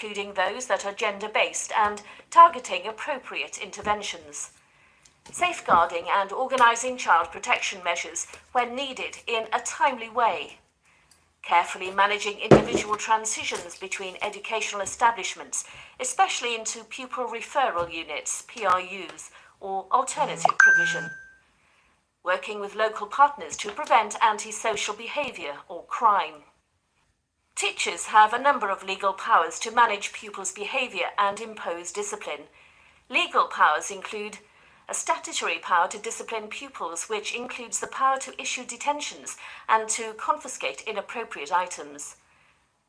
including those that are gender-based and targeting appropriate interventions. Safeguarding and organising child protection measures when needed in a timely way. Carefully managing individual transitions between educational establishments, especially into pupil referral units, PRUs, or alternative provision. Working with local partners to prevent antisocial behaviour or crime. Teachers have a number of legal powers to manage pupils' behaviour and impose discipline. Legal powers include a statutory power to discipline pupils, which includes the power to issue detentions and to confiscate inappropriate items.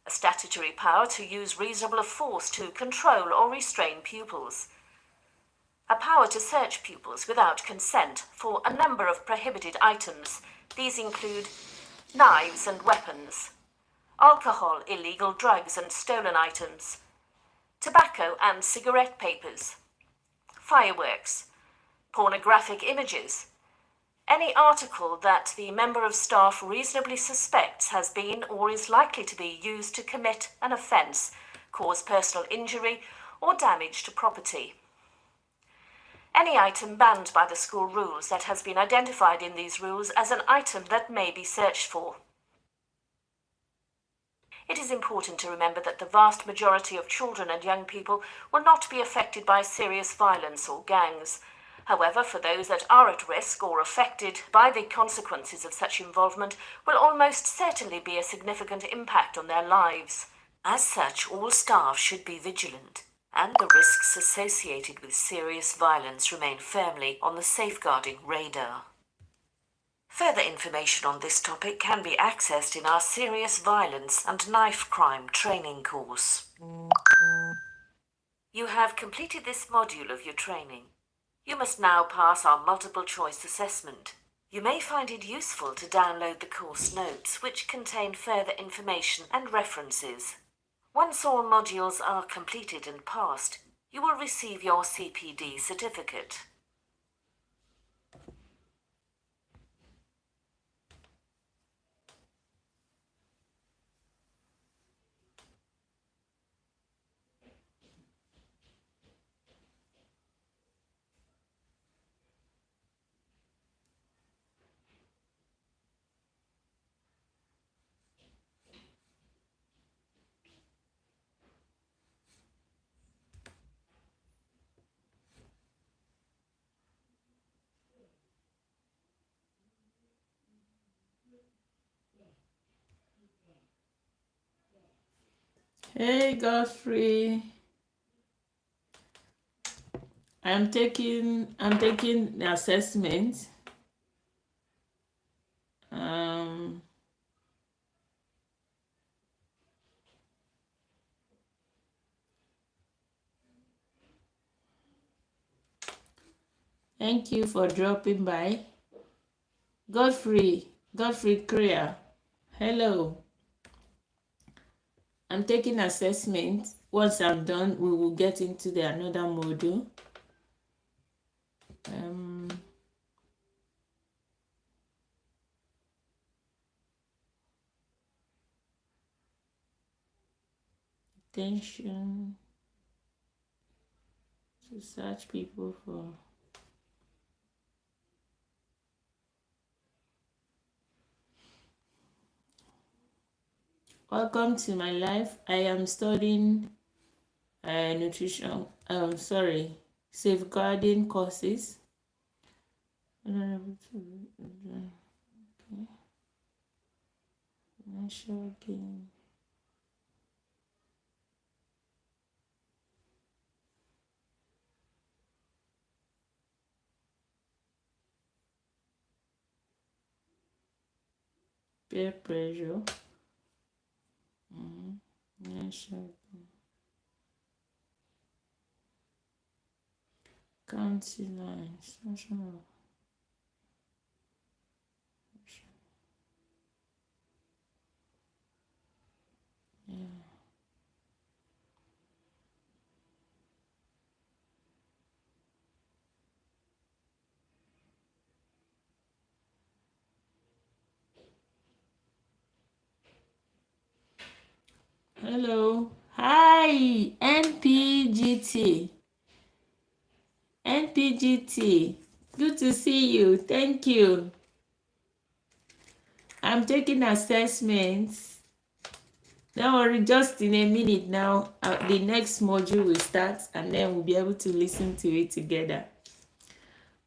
A statutory power to use reasonable force to control or restrain pupils. A power to search pupils without consent for a number of prohibited items. These include knives and weapons, alcohol, illegal drugs and stolen items, tobacco and cigarette papers, fireworks, pornographic images, any article that the member of staff reasonably suspects has been or is likely to be used to commit an offence, cause personal injury or damage to property. Any item banned by the school rules that has been identified in these rules as an item that may be searched for. It is important to remember that the vast majority of children and young people will not be affected by serious violence or gangs. However, for those that are at risk or affected by the consequences of such involvement will almost certainly be a significant impact on their lives. As such, all staff should be vigilant, and the risks associated with serious violence remain firmly on the safeguarding radar. Further information on this topic can be accessed in our Serious Violence and Knife Crime training course. You have completed this module of your training. You must now pass our multiple choice assessment. You may find it useful to download the course notes, which contain further information and references. Once all modules are completed and passed, you will receive your CPD certificate. Hey Godfrey, I'm taking the assessment. Thank you for dropping by. Godfrey Kriya, hello. I'm taking assessment. Once I'm done, we will get into the another module. Attention to search people for welcome to my life. I am studying nutrition, safeguarding courses. Financial gain. Peer pressure. Financial gain. County lines. National. Yeah. Hello. Hi, NPGT. NPGT. Good to see you. Thank you. I'm taking assessments. Don't worry, just in a minute now, the next module will start and then we'll be able to listen to it together.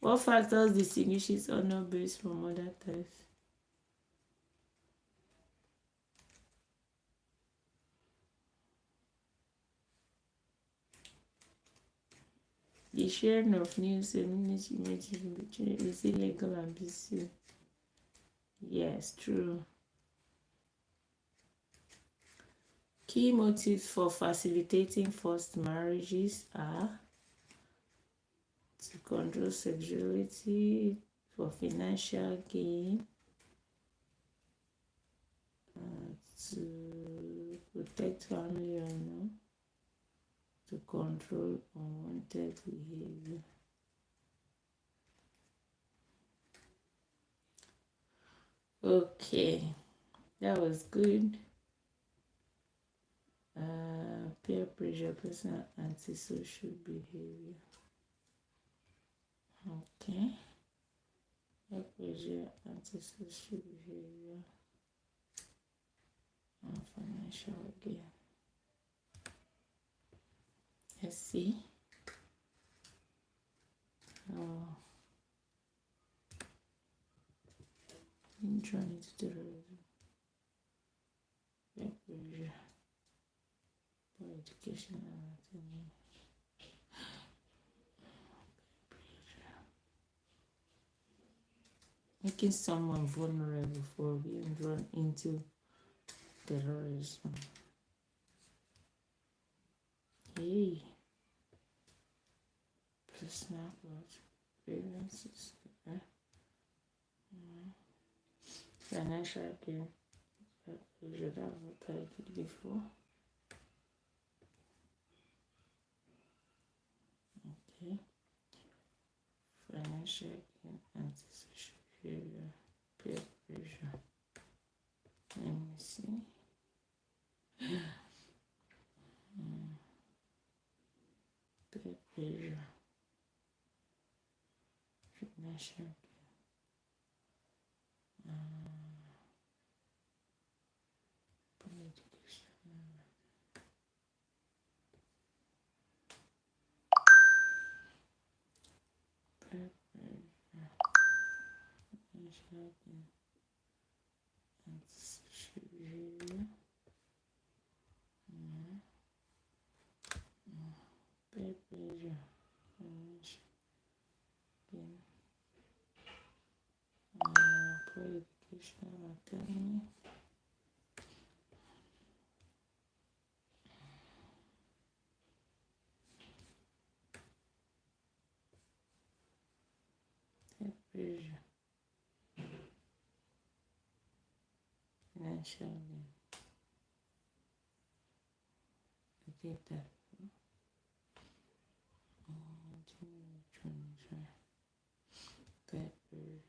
What factors distinguishes honor-based from other types? The sharing of news and images is illegal and abusive. Yes, true. Key motives for facilitating forced marriages are to control sexuality, for financial gain, to protect family honor, to control unwanted behavior. Okay, that was good. Peer pressure, personal antisocial behavior. Okay. Peer pressure, antisocial behavior, and financial gain. Let's see. Drawn into terrorism. Peer pressure. For education and attaining. Making someone vulnerable for being drawn into terrorism. Hey. Personal growth. Experiences. Okay. Financial gain. You should have applied it before. Okay. Financial gain, antisocial behavior, peer pressure. Let me see. Peer pressure. Financial gain. Education. Peer pressure. Financial gain. Antisocial behavior. Peer pressure. Financial gain. Poor educational autonomy. Peer pressure. Financial gain. I did that. Peer pressure.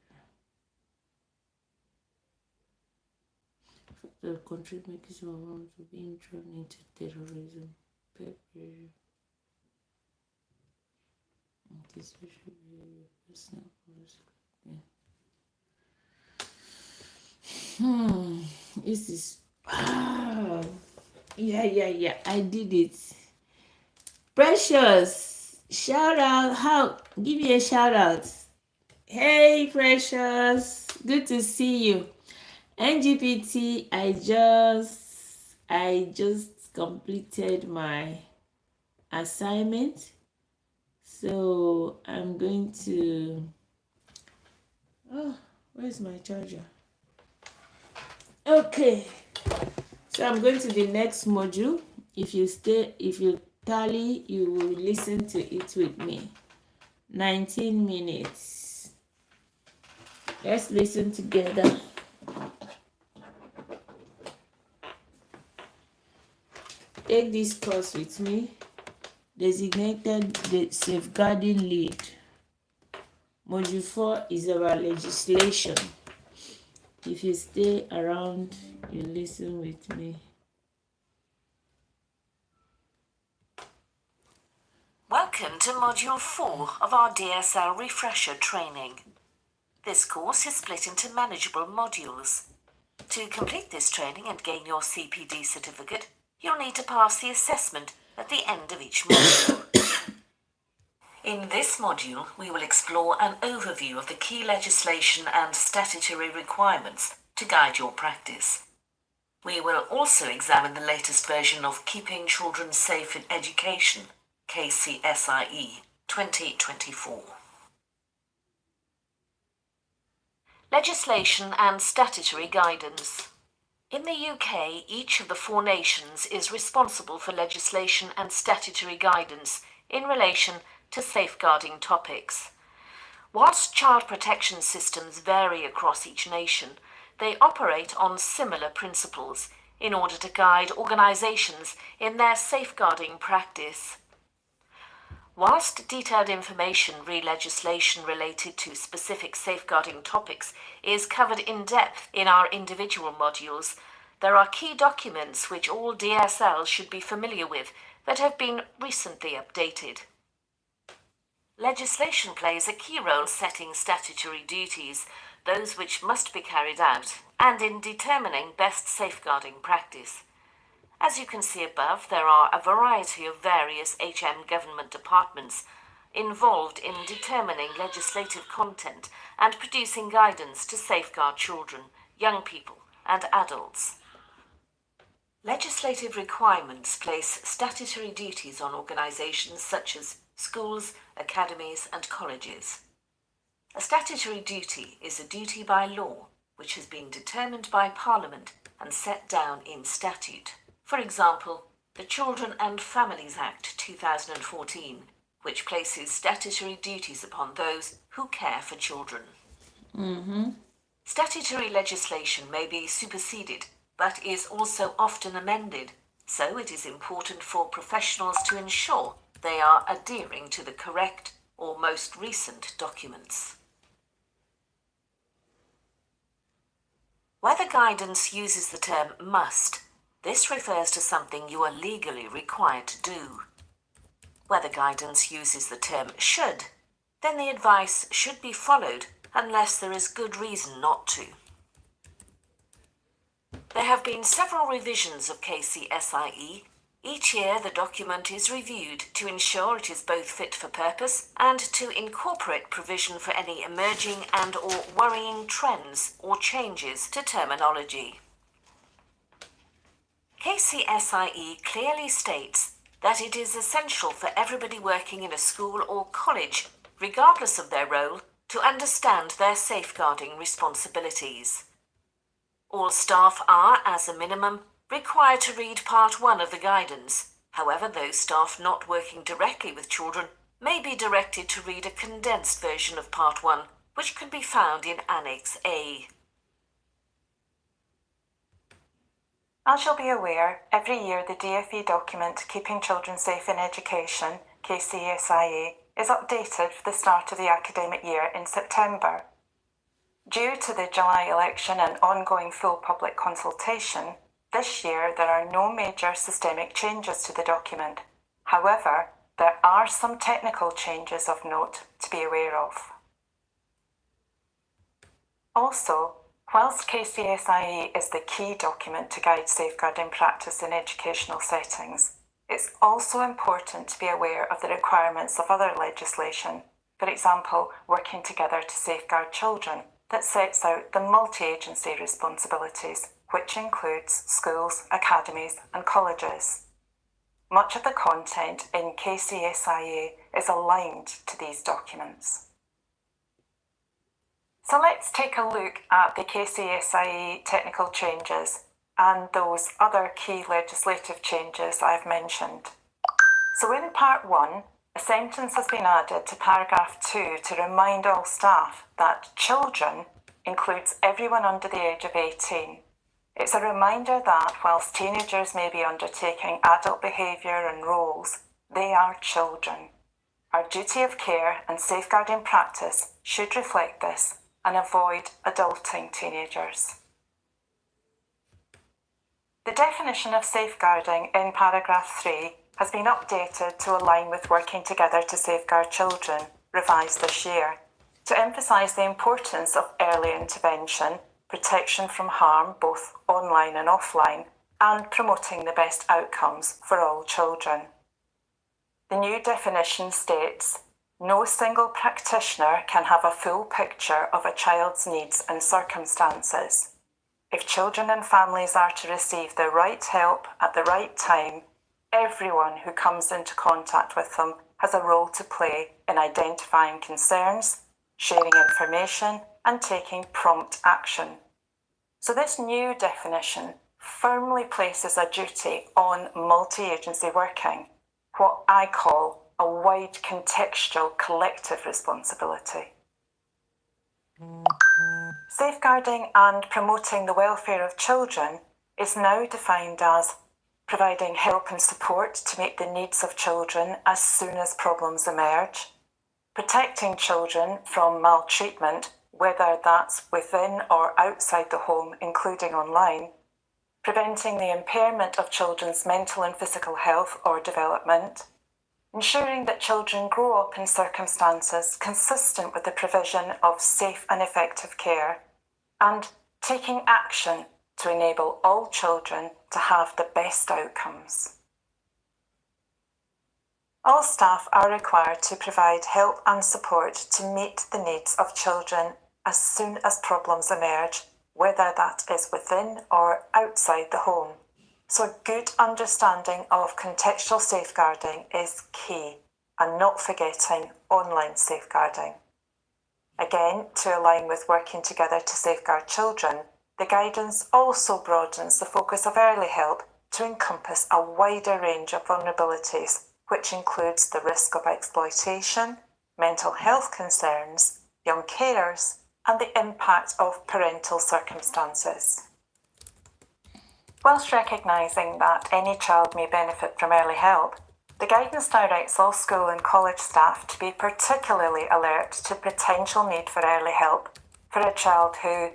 The country makes someone to being drawn into terrorism. Peer pressure. Antisocial behavior. Personal growth. This is yeah. I did it. Precious, shout out. How? Give me a shout out. Hey, Precious, good to see you. NGPT, I just completed my assignment, so I'm going to. Oh, where's my charger? Okay, so I'm going to the next module. If you tally, you will listen to it with me. 19 minutes. Let's listen together. Take this course with me. Designated the safeguarding lead. Module 4 is about legislation. If you stay around, you listen with me. Welcome to Module 4 of our DSL Refresher training. This course is split into manageable modules. To complete this training and gain your CPD certificate, you'll need to pass the assessment at the end of each module. In this module, we will explore an overview of the key legislation and statutory requirements to guide your practice. We will also examine the latest version of Keeping Children Safe in Education, KCSIE 2024. Legislation and statutory guidance. In the UK, each of the 4 nations is responsible for legislation and statutory guidance in relation to safeguarding topics. Whilst child protection systems vary across each nation, they operate on similar principles in order to guide organisations in their safeguarding practice. Whilst detailed information re legislation related to specific safeguarding topics is covered in depth in our individual modules, there are key documents which all DSLs should be familiar with that have been recently updated. Legislation plays a key role setting statutory duties, those which must be carried out, and in determining best safeguarding practice. As you can see above, there are a variety of various HM government departments involved in determining legislative content and producing guidance to safeguard children, young people, and adults. Legislative requirements place statutory duties on organisations such as schools, academies, and colleges. A statutory duty is a duty by law which has been determined by Parliament and set down in statute. For example, the Children and Families Act 2014, which places statutory duties upon those who care for children. Statutory legislation may be superseded, but is also often amended, so it is important for professionals to ensure they are adhering to the correct or most recent documents. Where the guidance uses the term must, this refers to something you are legally required to do. Where the guidance uses the term should, then the advice should be followed unless there is good reason not to. There have been several revisions of KCSIE. Each year the document is reviewed to ensure it is both fit for purpose and to incorporate provision for any emerging and/or worrying trends or changes to terminology. KCSIE clearly states that it is essential for everybody working in a school or college, regardless of their role, to understand their safeguarding responsibilities. All staff are, as a minimum, required to read Part 1 of the guidance. However, those staff not working directly with children may be directed to read a condensed version of Part 1, which can be found in Annex A. As you'll be aware, every year the DfE document Keeping Children Safe in Education, KCSIE, is updated for the start of the academic year in September. Due to the July election and ongoing full public consultation, this year there are no major systemic changes to the document. However, there are some technical changes of note to be aware of. Also, whilst KCSIE is the key document to guide safeguarding practice in educational settings, it's also important to be aware of the requirements of other legislation, for example, Working Together to Safeguard Children, that sets out the multi-agency responsibilities, which includes schools, academies and colleges. Much of the content in KCSIE is aligned to these documents. So let's take a look at the KCSIE technical changes and those other key legislative changes I've mentioned. So in Part 1, a sentence has been added to paragraph 2 to remind all staff that children includes everyone under the age of 18. It's a reminder that whilst teenagers may be undertaking adult behaviour and roles, they are children. Our duty of care and safeguarding practice should reflect this and avoid adulting teenagers. The definition of safeguarding in paragraph 3 has been updated to align with Working Together to Safeguard Children, revised this year, to emphasise the importance of early intervention, protection from harm both online and offline, and promoting the best outcomes for all children. The new definition states, no single practitioner can have a full picture of a child's needs and circumstances. If children and families are to receive the right help at the right time, everyone who comes into contact with them has a role to play in identifying concerns, sharing information, and taking prompt action. So this new definition firmly places a duty on multi-agency working, what I call a wide contextual collective responsibility. Safeguarding and promoting the welfare of children is now defined as providing help and support to meet the needs of children as soon as problems emerge, protecting children from maltreatment, whether that's within or outside the home, including online, preventing the impairment of children's mental and physical health or development, ensuring that children grow up in circumstances consistent with the provision of safe and effective care, and taking action to enable all children to have the best outcomes. All staff are required to provide help and support to meet the needs of children as soon as problems emerge, whether that is within or outside the home. So a good understanding of contextual safeguarding is key, and not forgetting online safeguarding. Again, to align with Working Together to Safeguard Children, the guidance also broadens the focus of early help to encompass a wider range of vulnerabilities, which includes the risk of exploitation, mental health concerns, young carers, and the impact of parental circumstances. Whilst recognising that any child may benefit from early help, the guidance directs all school and college staff to be particularly alert to potential need for early help for a child who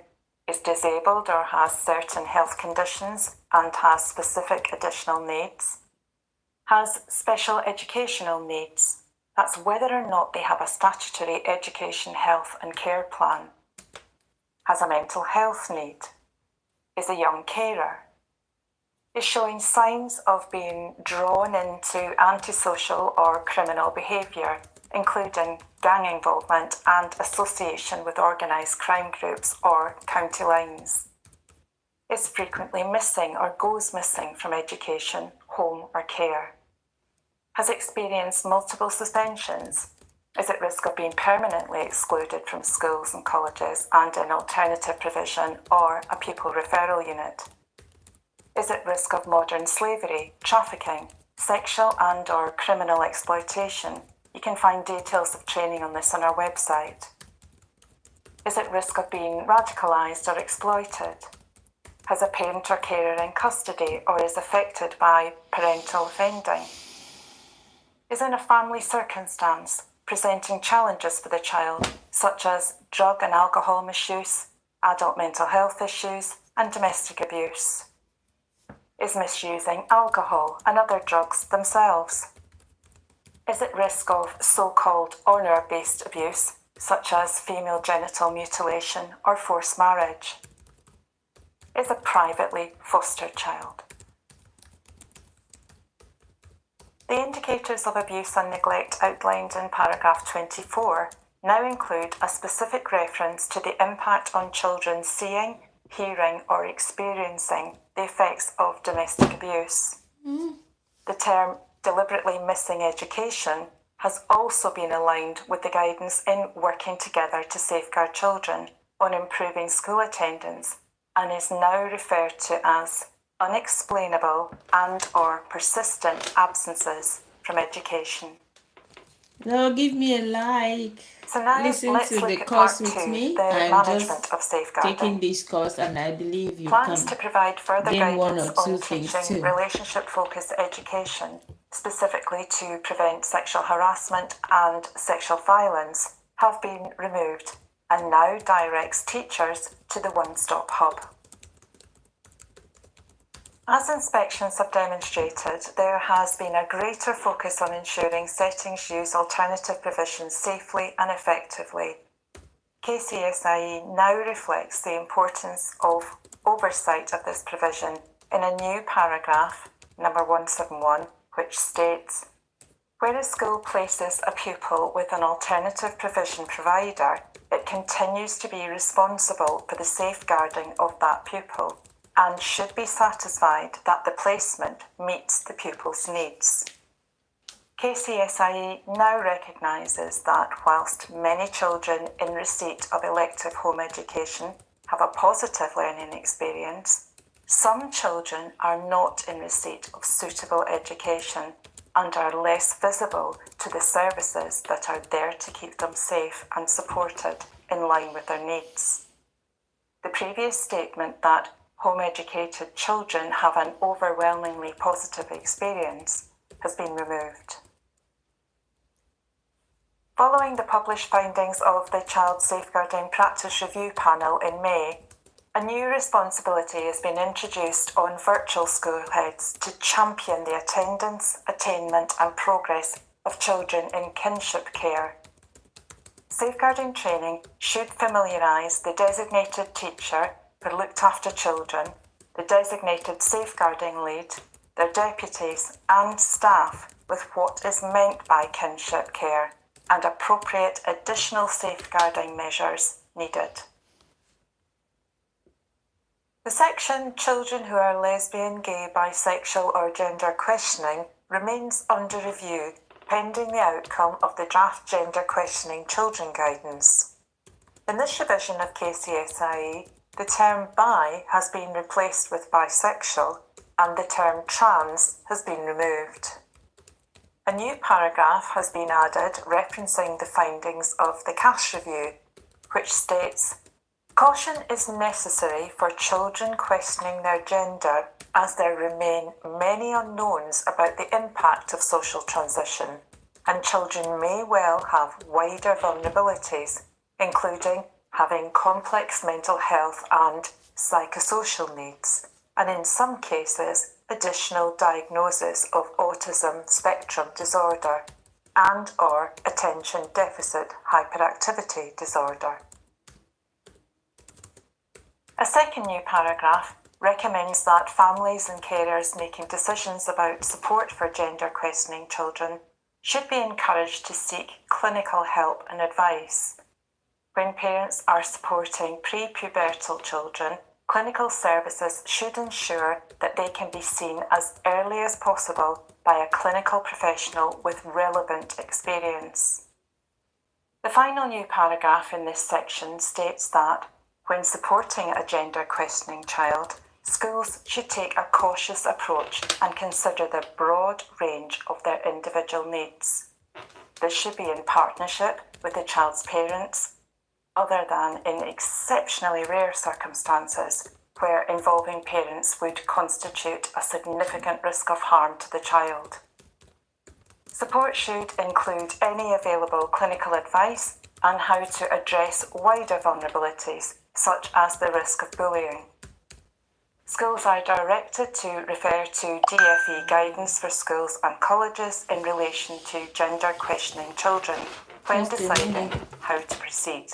is disabled or has certain health conditions and has specific additional needs, has special educational needs, that's whether or not they have a statutory education, health and care plan, has a mental health need, is a young carer, is showing signs of being drawn into antisocial or criminal behaviour, including gang involvement and association with organised crime groups or county lines, is frequently missing or goes missing from education, home or care, has experienced multiple suspensions, is at risk of being permanently excluded from schools and colleges and in alternative provision or a pupil referral unit, is at risk of modern slavery, trafficking, sexual and or criminal exploitation. You can find details of training on this on our website. Is at risk of being radicalised or exploited, has a parent or carer in custody or is affected by parental offending, is in a family circumstance presenting challenges for the child, such as drug and alcohol misuse, adult mental health issues, and domestic abuse, is misusing alcohol and other drugs themselves, is at risk of so-called honour-based abuse, such as female genital mutilation or forced marriage, is a privately fostered child. The indicators of abuse and neglect outlined in paragraph 24 now include a specific reference to the impact on children seeing, hearing or experiencing the effects of domestic abuse. The term deliberately missing education has also been aligned with the guidance in Working Together to Safeguard Children on improving school attendance and is now referred to as unexplainable and or persistent absences from education. Now give me a like. So now Listen let's to look the at course part with 2, me. the I'm management just of safeguarding. taking this course and I believe you Plans to can provide further gain one guidance or two on things teaching too. relationship-focused education, specifically to prevent sexual harassment and sexual violence, have been removed and now directs teachers to the one-stop hub. As inspections have demonstrated, there has been a greater focus on ensuring settings use alternative provisions safely and effectively. KCSIE now reflects the importance of oversight of this provision in a new paragraph, number 171, which states, where a school places a pupil with an alternative provision provider, it continues to be responsible for the safeguarding of that pupil and should be satisfied that the placement meets the pupil's needs. KCSIE now recognises that whilst many children in receipt of elective home education have a positive learning experience, some children are not in receipt of suitable education and are less visible to the services that are there to keep them safe and supported in line with their needs. The previous statement that home educated children have an overwhelmingly positive experience has been removed. Following the published findings of the Child Safeguarding Practice Review Panel in May, a new responsibility has been introduced on virtual school heads to champion the attendance, attainment and progress of children in kinship care. Safeguarding training should familiarise the designated teacher who looked after children, the designated safeguarding lead, their deputies and staff with what is meant by kinship care and appropriate additional safeguarding measures needed. The section Children who are lesbian, gay, bisexual or gender questioning remains under review pending the outcome of the draft Gender Questioning Children Guidance. In this revision of KCSIE, the term bi has been replaced with bisexual and the term trans has been removed. A new paragraph has been added referencing the findings of the CAS review, which states, caution is necessary for children questioning their gender as there remain many unknowns about the impact of social transition, and children may well have wider vulnerabilities, including having complex mental health and psychosocial needs, and in some cases, additional diagnosis of autism spectrum disorder and or attention deficit hyperactivity disorder. A second new paragraph recommends that families and carers making decisions about support for gender questioning children should be encouraged to seek clinical help and advice. When parents are supporting pre-pubertal children, clinical services should ensure that they can be seen as early as possible by a clinical professional with relevant experience. The final new paragraph in this section states that, when supporting a gender questioning child, schools should take a cautious approach and consider the broad range of their individual needs. This should be in partnership with the child's parents, other than in exceptionally rare circumstances where involving parents would constitute a significant risk of harm to the child. Support should include any available clinical advice on how to address wider vulnerabilities, such as the risk of bullying. Schools are directed to refer to DFE guidance for schools and colleges in relation to gender questioning children when deciding how to proceed.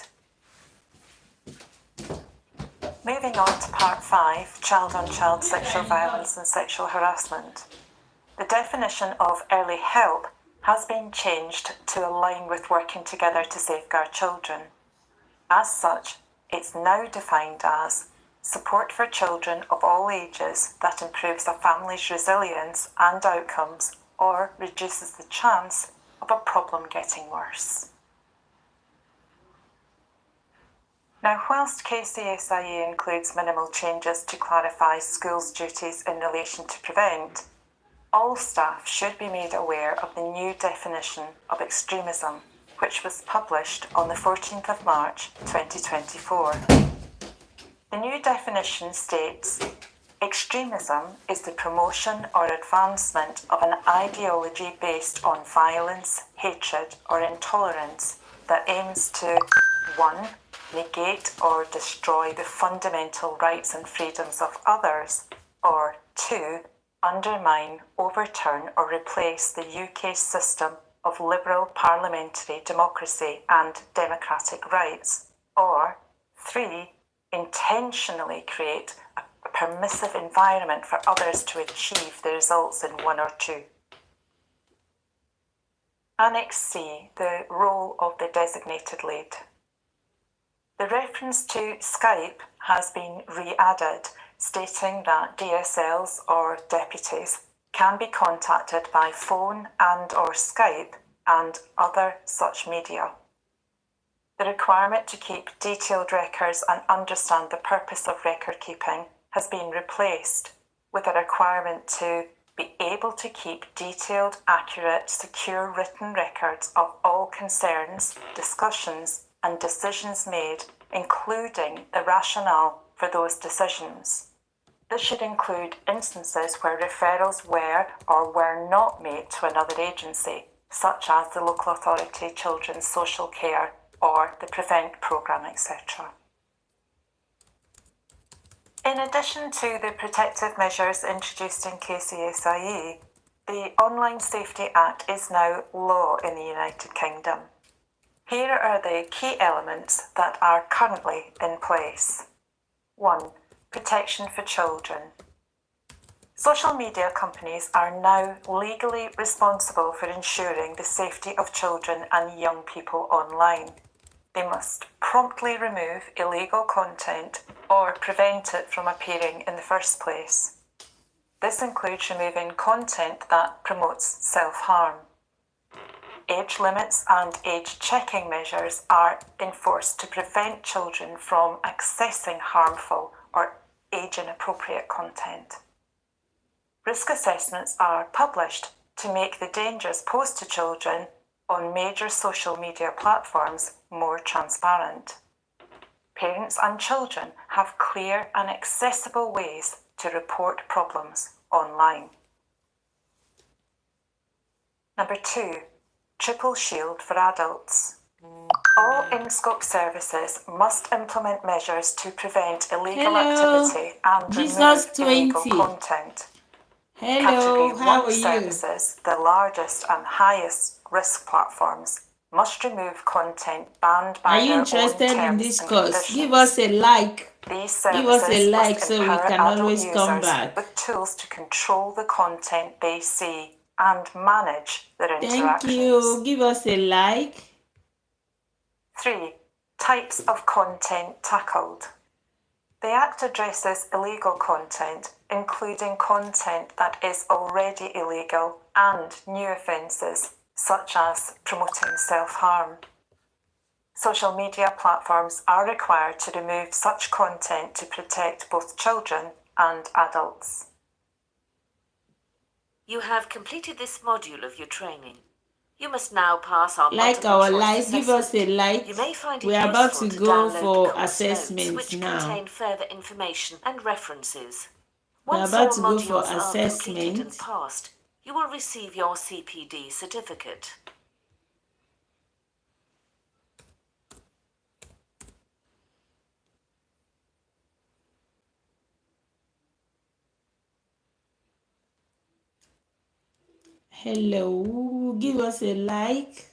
Moving on to Part 5, Child-on-Child Sexual Violence and Sexual Harassment. The definition of early help has been changed to align with working together to safeguard children. As such, it's now defined as support for children of all ages that improves a family's resilience and outcomes or reduces the chance of a problem getting worse. Now, whilst KCSIE includes minimal changes to clarify schools' duties in relation to prevent, all staff should be made aware of the new definition of extremism, which was published on the 14th of March 2024. The new definition states, extremism is the promotion or advancement of an ideology based on violence, hatred or intolerance that aims to 1. Negate or destroy the fundamental rights and freedoms of others, or 2. Undermine, overturn, or replace the UK system of liberal parliamentary democracy and democratic rights. Or 3. Intentionally create a permissive environment for others to achieve the results in 1 or 2. Annex C, the role of the designated lead. The reference to Skype has been re-added, stating that DSLs or deputies can be contacted by phone and or Skype and other such media. The requirement to keep detailed records and understand the purpose of record keeping has been replaced with a requirement to be able to keep detailed, accurate, secure written records of all concerns, discussions, and decisions made, including the rationale for those decisions. This should include instances where referrals were or were not made to another agency, such as the local authority, children's social care, or the Prevent programme, etc. In addition to the protective measures introduced in KCSIE, the Online Safety Act is now law in the United Kingdom. Here are the key elements that are currently in place. 1. Protection for children. Social media companies are now legally responsible for ensuring the safety of children and young people online. They must promptly remove illegal content or prevent it from appearing in the first place. This includes removing content that promotes self-harm. Age limits and age checking measures are enforced to prevent children from accessing harmful or age-inappropriate content. Risk assessments are published to make the dangers posed to children on major social media platforms more transparent. Parents and children have clear and accessible ways to report problems online. Number 2, Triple Shield for adults. All in-scope services must implement measures to prevent illegal activity and remove illegal content. Hello, Category how 1 are you? services, the largest and highest risk platforms, must remove content banned by Are you their interested own in terms this and course? conditions. Give us a like. These Give us services a like must so we empower can adult always come users back. with tools to control the content they see and manage their Thank interactions. you. Give us a like. 3. Types of content tackled. The Act addresses illegal content, including content that is already illegal and new offences, such as promoting self-harm. Social media platforms are required to remove such content to protect both children and adults. You have completed this module of your training. You must now pass our Like multiple our choice like, give us a assessment. like. You may find it We're about useful to to go download for the course notes, assessments which now. contain further information and references. We're Once about all to go for modules are completed and assessment. passed, you will receive your CPD certificate. Hello, give us a like.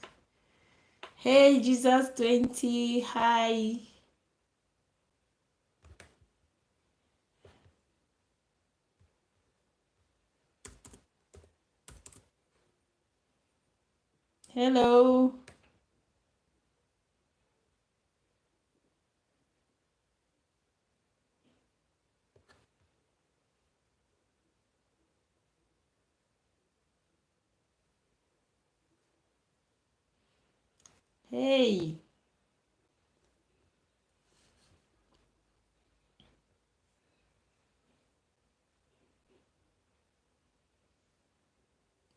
Hey, Jesus20, hi. Hello. Hey.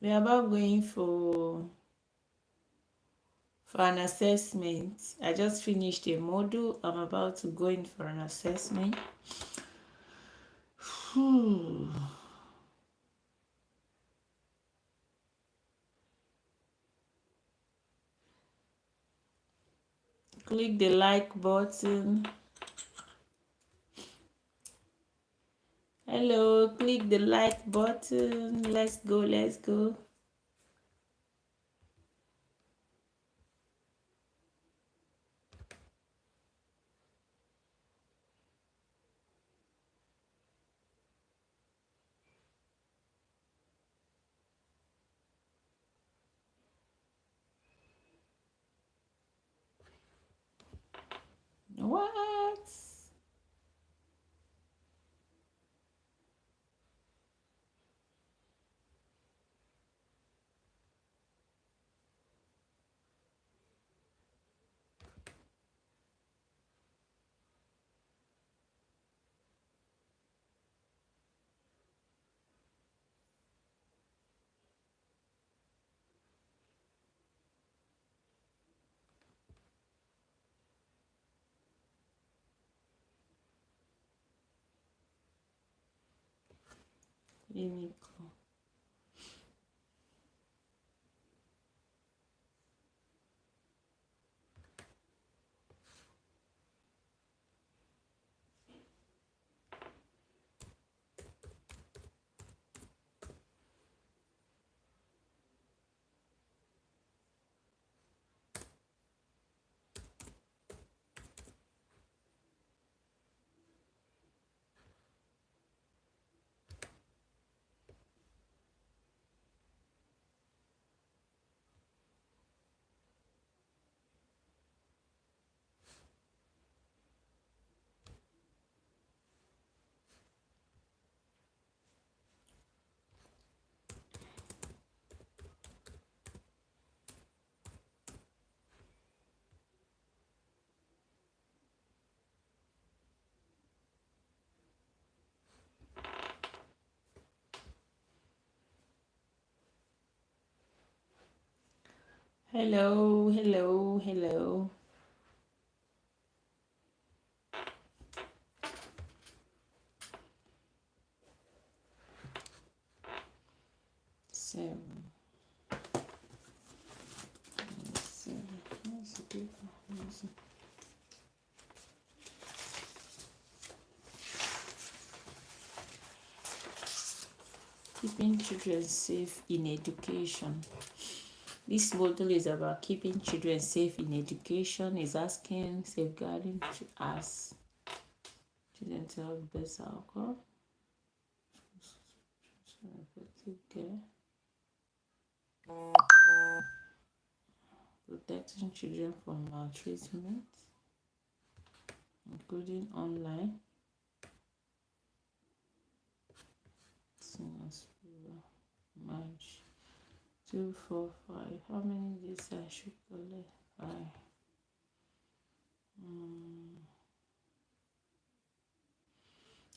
We're about going for an assessment. I just finished a module. I'm about to go in for an assessment. Click the like button. Hello, click the like button. Let's go, let's go. What? Clinical. Hello, hello, hello. Seven. Keeping children safe in education. This model is about keeping children safe in education. Is asking safeguarding us children to have best outcome. Protecting children from maltreatment, including online. March 245. How many days I should collect? 5.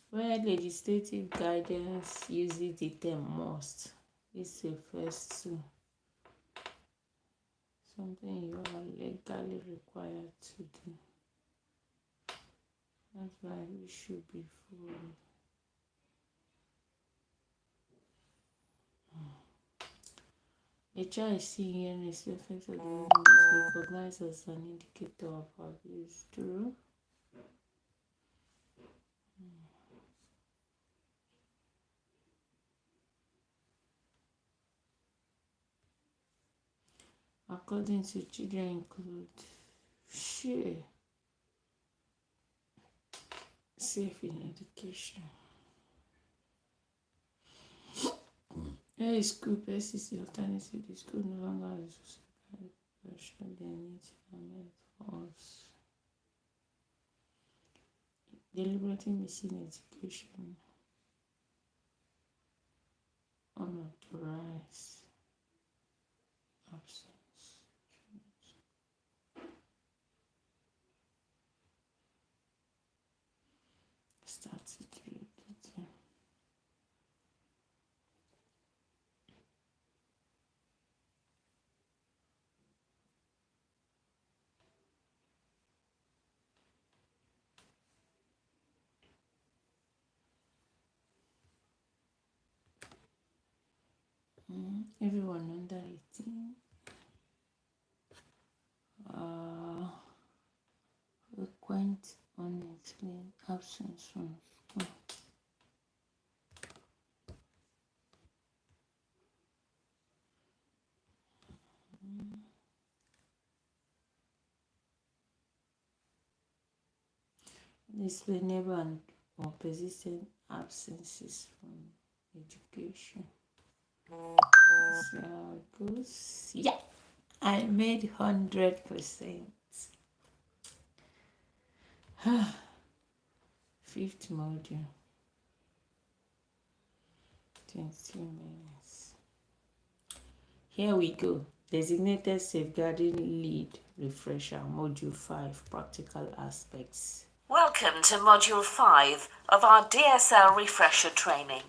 Where legislative guidance uses the term must, it's the first two. Something you are legally required to do. That's why we should be fully. A child seeing is the effect of the movement recognized as an indicator of abuse. True. According to children include share safe in education. Where is school persist the alternative? The school no longer has to their needs and met false. Deliberately missing education. Unauthorized absence. Statutory detail. Everyone under 18 frequent unexplained absence from school. Explainable and or persistent absences from education. So it goes. Yeah, I made 100%. Fifth module. 22 minutes. Here we go. Designated safeguarding lead refresher, module 5, practical aspects. Welcome to module 5 of our DSL refresher training.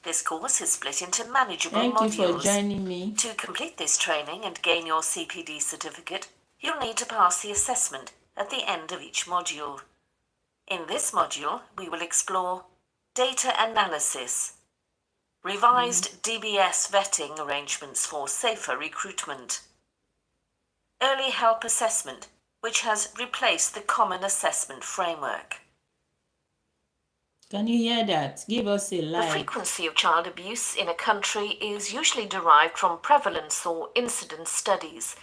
This course is split into manageable Thank modules. you for joining me. To complete this training and gain your CPD certificate, you'll need to pass the assessment at the end of each module. In this module, we will explore data analysis, revised DBS vetting arrangements for safer recruitment, early help assessment, which has replaced the common assessment framework. Can you hear that? Give us a The like. frequency of child abuse in a country is usually derived from prevalence or incidence studies.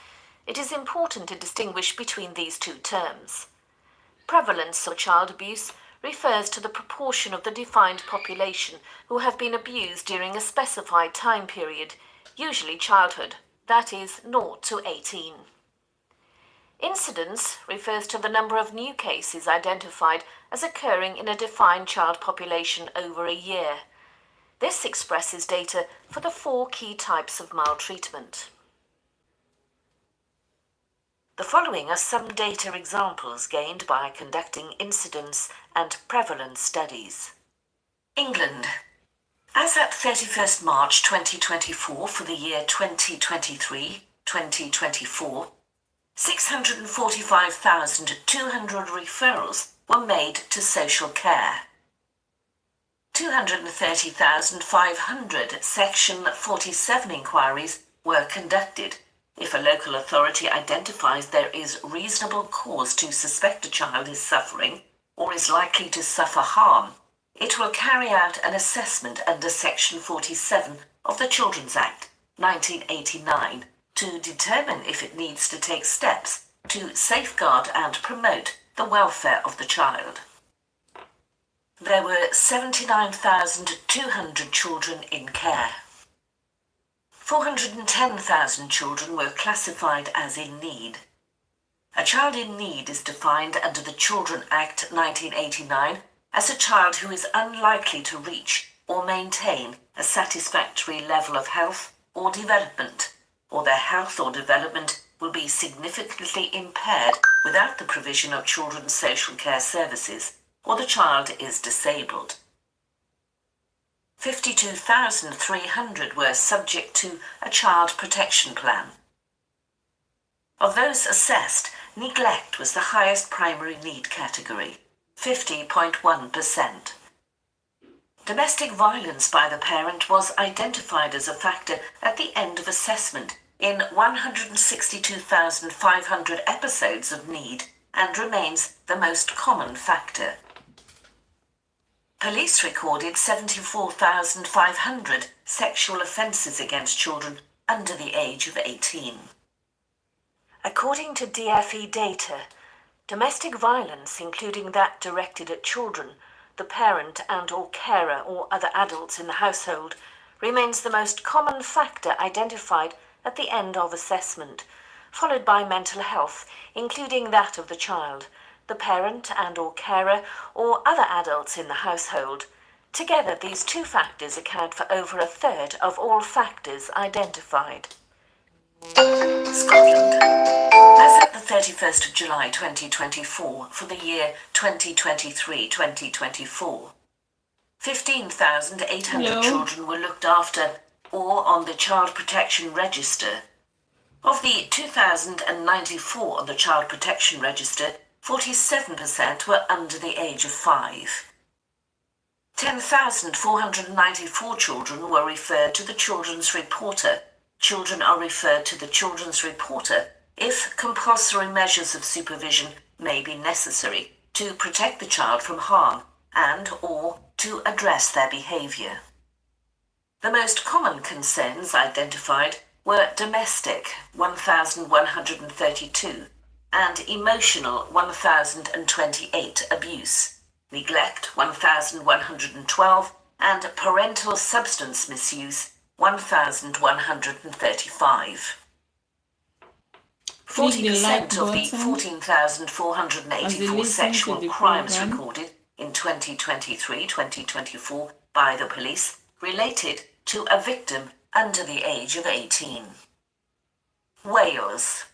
It is important to distinguish between these two terms. Prevalence of child abuse refers to the proportion of the defined population who have been abused during a specified time period, usually childhood, that is 0 to 18. Incidence refers to the number of new cases identified as occurring in a defined child population over a year. This expresses data for the 4 key types of maltreatment. The following are some data examples gained by conducting incidence and prevalence studies. England. As at 31st March 2024 for the year 2023-2024, 645,200 referrals were made to social care. 230,500 Section 47 inquiries were conducted. If a local authority identifies there is reasonable cause to suspect a child is suffering or is likely to suffer harm, it will carry out an assessment under Section 47 of the Children's Act 1989 to determine if it needs to take steps to safeguard and promote the welfare of the child. There were 79,200 children in care. 410,000 children were classified as in need. A child in need is defined under the Children Act 1989 as a child who is unlikely to reach or maintain a satisfactory level of health or development, or their health or development will be significantly impaired without the provision of children's social care services, or the child is disabled. 52,300 were subject to a child protection plan. Of those assessed, neglect was the highest primary need category, 50.1%. Domestic violence by the parent was identified as a factor at the end of assessment in 162,500 episodes of need and remains the most common factor. Police recorded 74,500 sexual offences against children under the age of 18. According to DFE data, domestic violence, including that directed at children, the parent and/or carer or other adults in the household, remains the most common factor identified at the end of assessment, followed by mental health, including that of the child, the parent and/or carer or other adults in the household. Together, these two factors account for over a third of all factors identified. Scotland. As at the 31st of July 2024 for the year 2023-2024, 15,800 children were looked after or on the Child Protection Register. Of the 2,094 on the Child Protection Register, 47% were under the age of 5. 10,494 children were referred to the Children's Reporter. Children are referred to the Children's Reporter if compulsory measures of supervision may be necessary to protect the child from harm and/or to address their behaviour. The most common concerns identified were domestic, 1,132, and emotional 1,028 abuse, neglect 1,112, and parental substance misuse 1,135. 40% of the 14,484 sexual crimes recorded in 2023-2024 by the police related to a victim under the age of 18. Wales.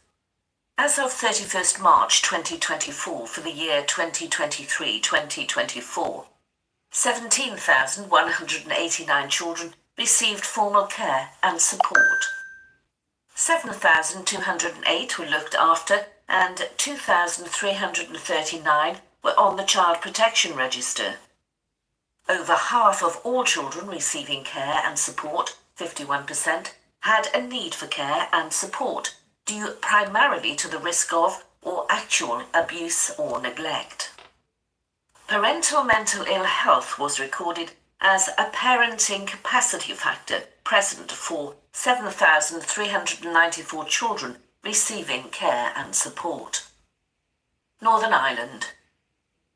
As of 31st March 2024 for the year 2023-2024, 17,189 children received formal care and support. 7,208 were looked after and 2,339 were on the Child Protection Register. Over half of all children receiving care and support, 51%, had a need for care and support due primarily to the risk of or actual abuse or neglect. Parental mental ill health was recorded as a parenting capacity factor present for 7,394 children receiving care and support. Northern Ireland.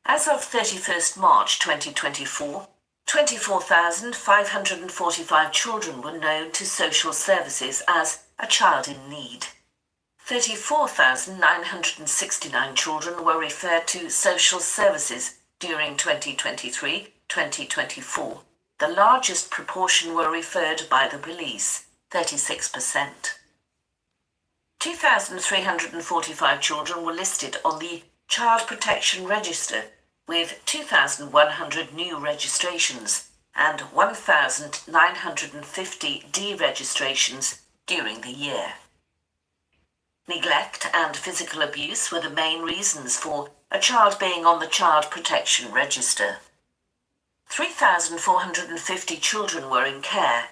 As of 31st March 2024, 24,545 children were known to social services as a child in need. 34,969 children were referred to social services during 2023-2024. The largest proportion were referred by the police, 36%. 2,345 children were listed on the Child Protection Register, with 2,100 new registrations and 1,950 deregistrations during the year. Neglect and physical abuse were the main reasons for a child being on the Child Protection Register. 3,450 children were in care,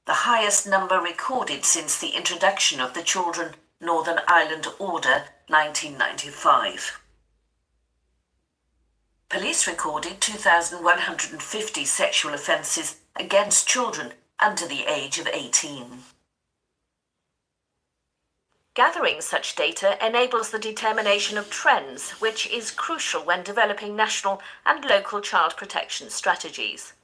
the highest number recorded since the introduction of the Children Northern Ireland Order 1995. Police recorded 2,150 sexual offences against children under the age of 18. Gathering such data enables the determination of trends, which is crucial when developing national and local child protection strategies.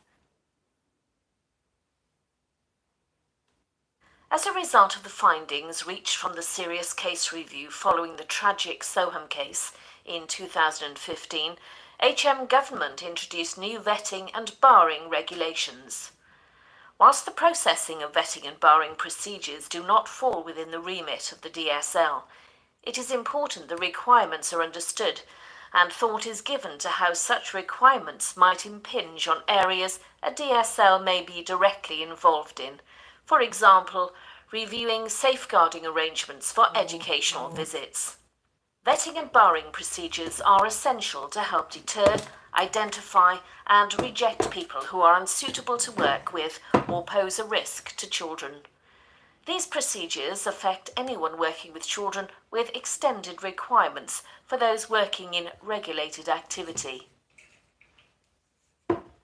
As a result of the findings reached from the serious case review following the tragic Soham case in 2015, HM Government introduced new vetting and barring regulations. Whilst the processing of vetting and barring procedures do not fall within the remit of the DSL, it is important the requirements are understood and thought is given to how such requirements might impinge on areas a DSL may be directly involved in. For example, reviewing safeguarding arrangements for educational visits. Vetting and barring procedures are essential to help deter, identify and reject people who are unsuitable to work with or pose a risk to children. These procedures affect anyone working with children with extended requirements for those working in regulated activity.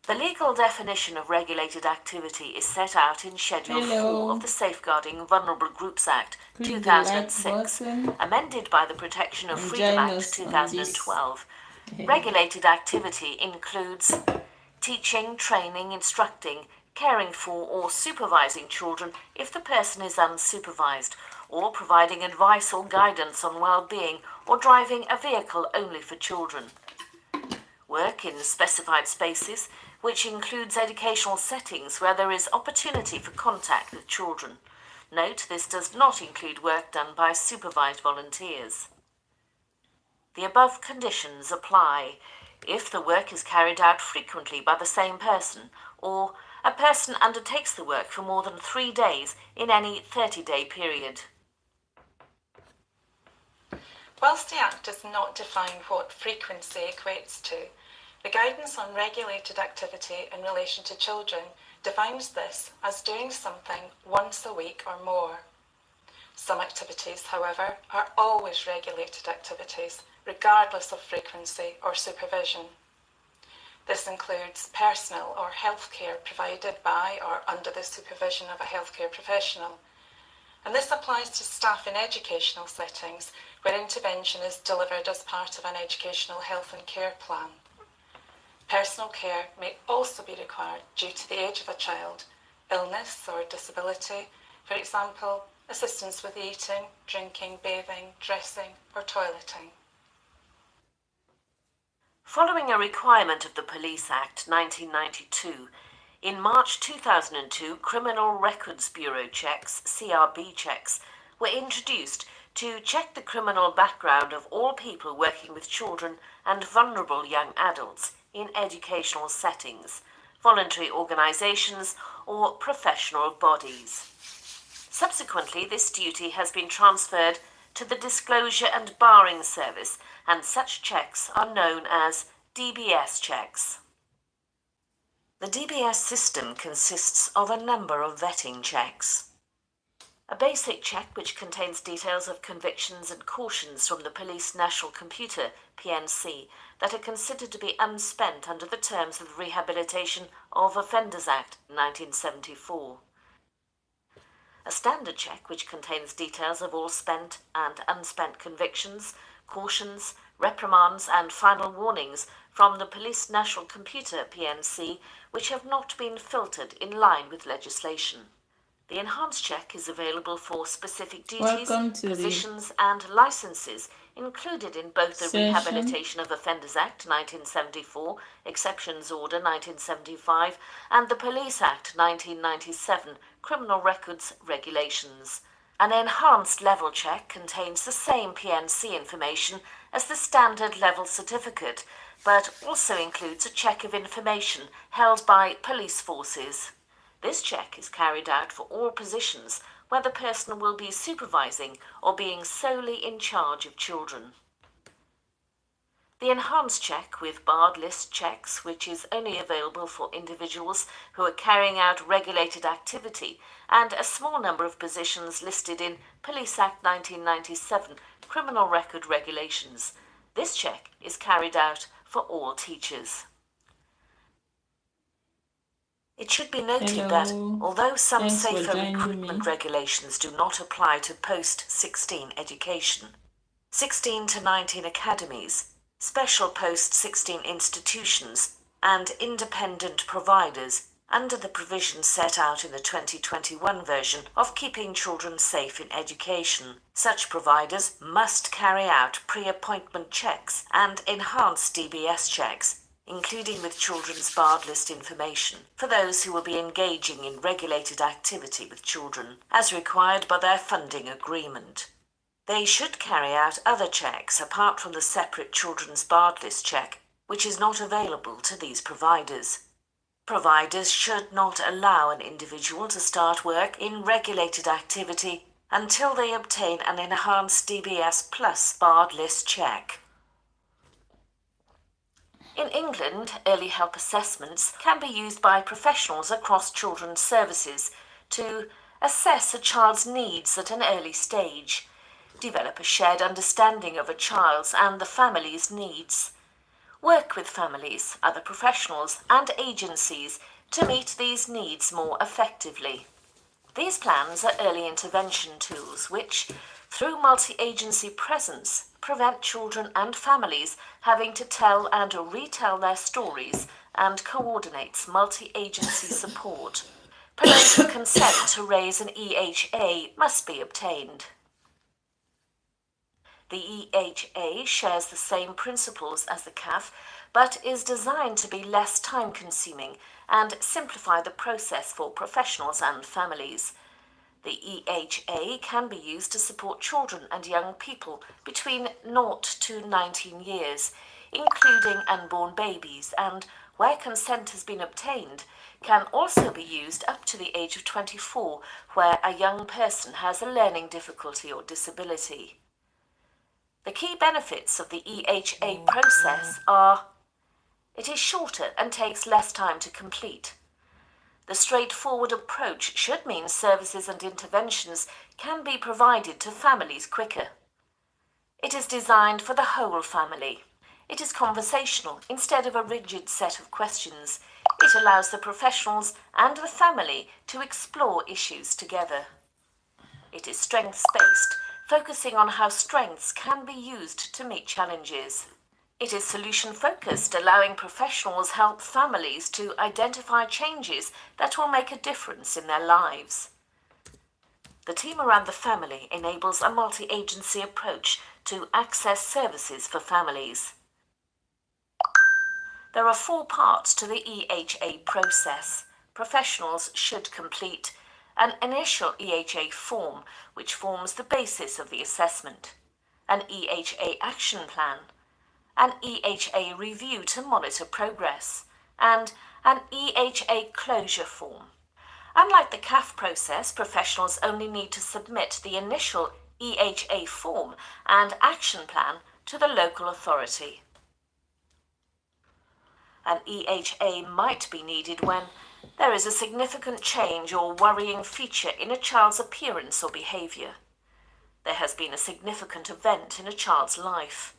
The legal definition of regulated activity is set out in Schedule 4 of the Safeguarding Vulnerable Groups Act 2006, amended by the Protection of Freedom Act 2012. Regulated activity includes teaching, training, instructing, caring for or supervising children if the person is unsupervised, or providing advice or guidance on well-being or driving a vehicle only for children. Work in specified spaces, which includes educational settings where there is opportunity for contact with children. Note, this does not include work done by supervised volunteers. The above conditions apply if the work is carried out frequently by the same person, or a person undertakes the work for more than 3 days in any 30-day period. Whilst the Act does not define what frequency equates to, the guidance on regulated activity in relation to children defines this as doing something once a week or more. Some activities, however, are always regulated activities, regardless of frequency or supervision. This includes personal or health care provided by or under the supervision of a healthcare professional, And this applies to staff in educational settings where intervention is delivered as part of an educational health and care plan. Personal care may also be required due to the age of a child, illness or disability, for example, assistance with eating, drinking, bathing, dressing or toileting. Following a requirement of the Police Act 1992, in March 2002, Criminal Records Bureau checks, CRB checks, were introduced to check the criminal background of all people working with children and vulnerable young adults in educational settings, voluntary organisations or professional bodies. Subsequently, this duty has been transferred to the Disclosure and Barring Service, and such checks are known as DBS checks. The DBS system consists of a number of vetting checks. A basic check which contains details of convictions and cautions from the Police National Computer, PNC, that are considered to be unspent under the terms of the Rehabilitation of Offenders Act 1974. A standard check which contains details of all spent and unspent convictions, cautions, reprimands and final warnings from the Police National Computer, PNC, which have not been filtered in line with legislation. The enhanced check is available for specific duties, positions and licences included in both the Rehabilitation of Offenders Act 1974, Exceptions Order 1975 and the Police Act 1997, Criminal Records Regulations. An enhanced level check contains the same PNC information as the standard level certificate, but also includes a check of information held by police forces. This check is carried out for all positions where the person will be supervising or being solely in charge of children. The enhanced check with barred list checks, which is only available for individuals who are carrying out regulated activity, and a small number of positions listed in Police Act 1997 Criminal Record Regulations. This check is carried out for all teachers. It should be noted that although some safer recruitment regulations do not apply to post-16 education, 16 to 19 academies, special post-16 institutions and independent providers under the provisions set out in the 2021 version of Keeping Children Safe in Education, such providers must carry out pre-appointment checks and enhanced DBS checks, including with children's barred list information, for those who will be engaging in regulated activity with children, as required by their funding agreement. They should carry out other checks apart from the separate children's barred list check, which is not available to these providers. Providers should not allow an individual to start work in regulated activity until they obtain an enhanced DBS Plus barred list check. In England, early help assessments can be used by professionals across children's services to assess a child's needs at an early stage, develop a shared understanding of a child's and the family's needs, work with families, other professionals and agencies to meet these needs more effectively. These plans are early intervention tools which, through multi-agency presence, prevent children and families having to tell and retell their stories and coordinates multi-agency support. Parental consent to raise an EHA must be obtained. The EHA shares the same principles as the CAF, but is designed to be less time-consuming and simplify the process for professionals and families. The EHA can be used to support children and young people between 0 to 19 years, including unborn babies, and, where consent has been obtained, can also be used up to the age of 24, where a young person has a learning difficulty or disability. The key benefits of the EHA process are: it is shorter and takes less time to complete. The straightforward approach should mean services and interventions can be provided to families quicker. It is designed for the whole family. It is conversational instead of a rigid set of questions. It allows the professionals and the family to explore issues together. It is strengths-based, focusing on how strengths can be used to meet challenges. It is solution-focused, allowing professionals help families to identify changes that will make a difference in their lives. The team around the family enables a multi-agency approach to access services for families. There are 4 parts to the EHA process. Professionals should complete an initial EHA form, which forms the basis of the assessment, an EHA action plan, an EHA review to monitor progress, and an EHA closure form. Unlike the CAF process, professionals only need to submit the initial EHA form and action plan to the local authority. An EHA might be needed when there is a significant change or worrying feature in a child's appearance or behaviour. There has been a significant event in a child's life.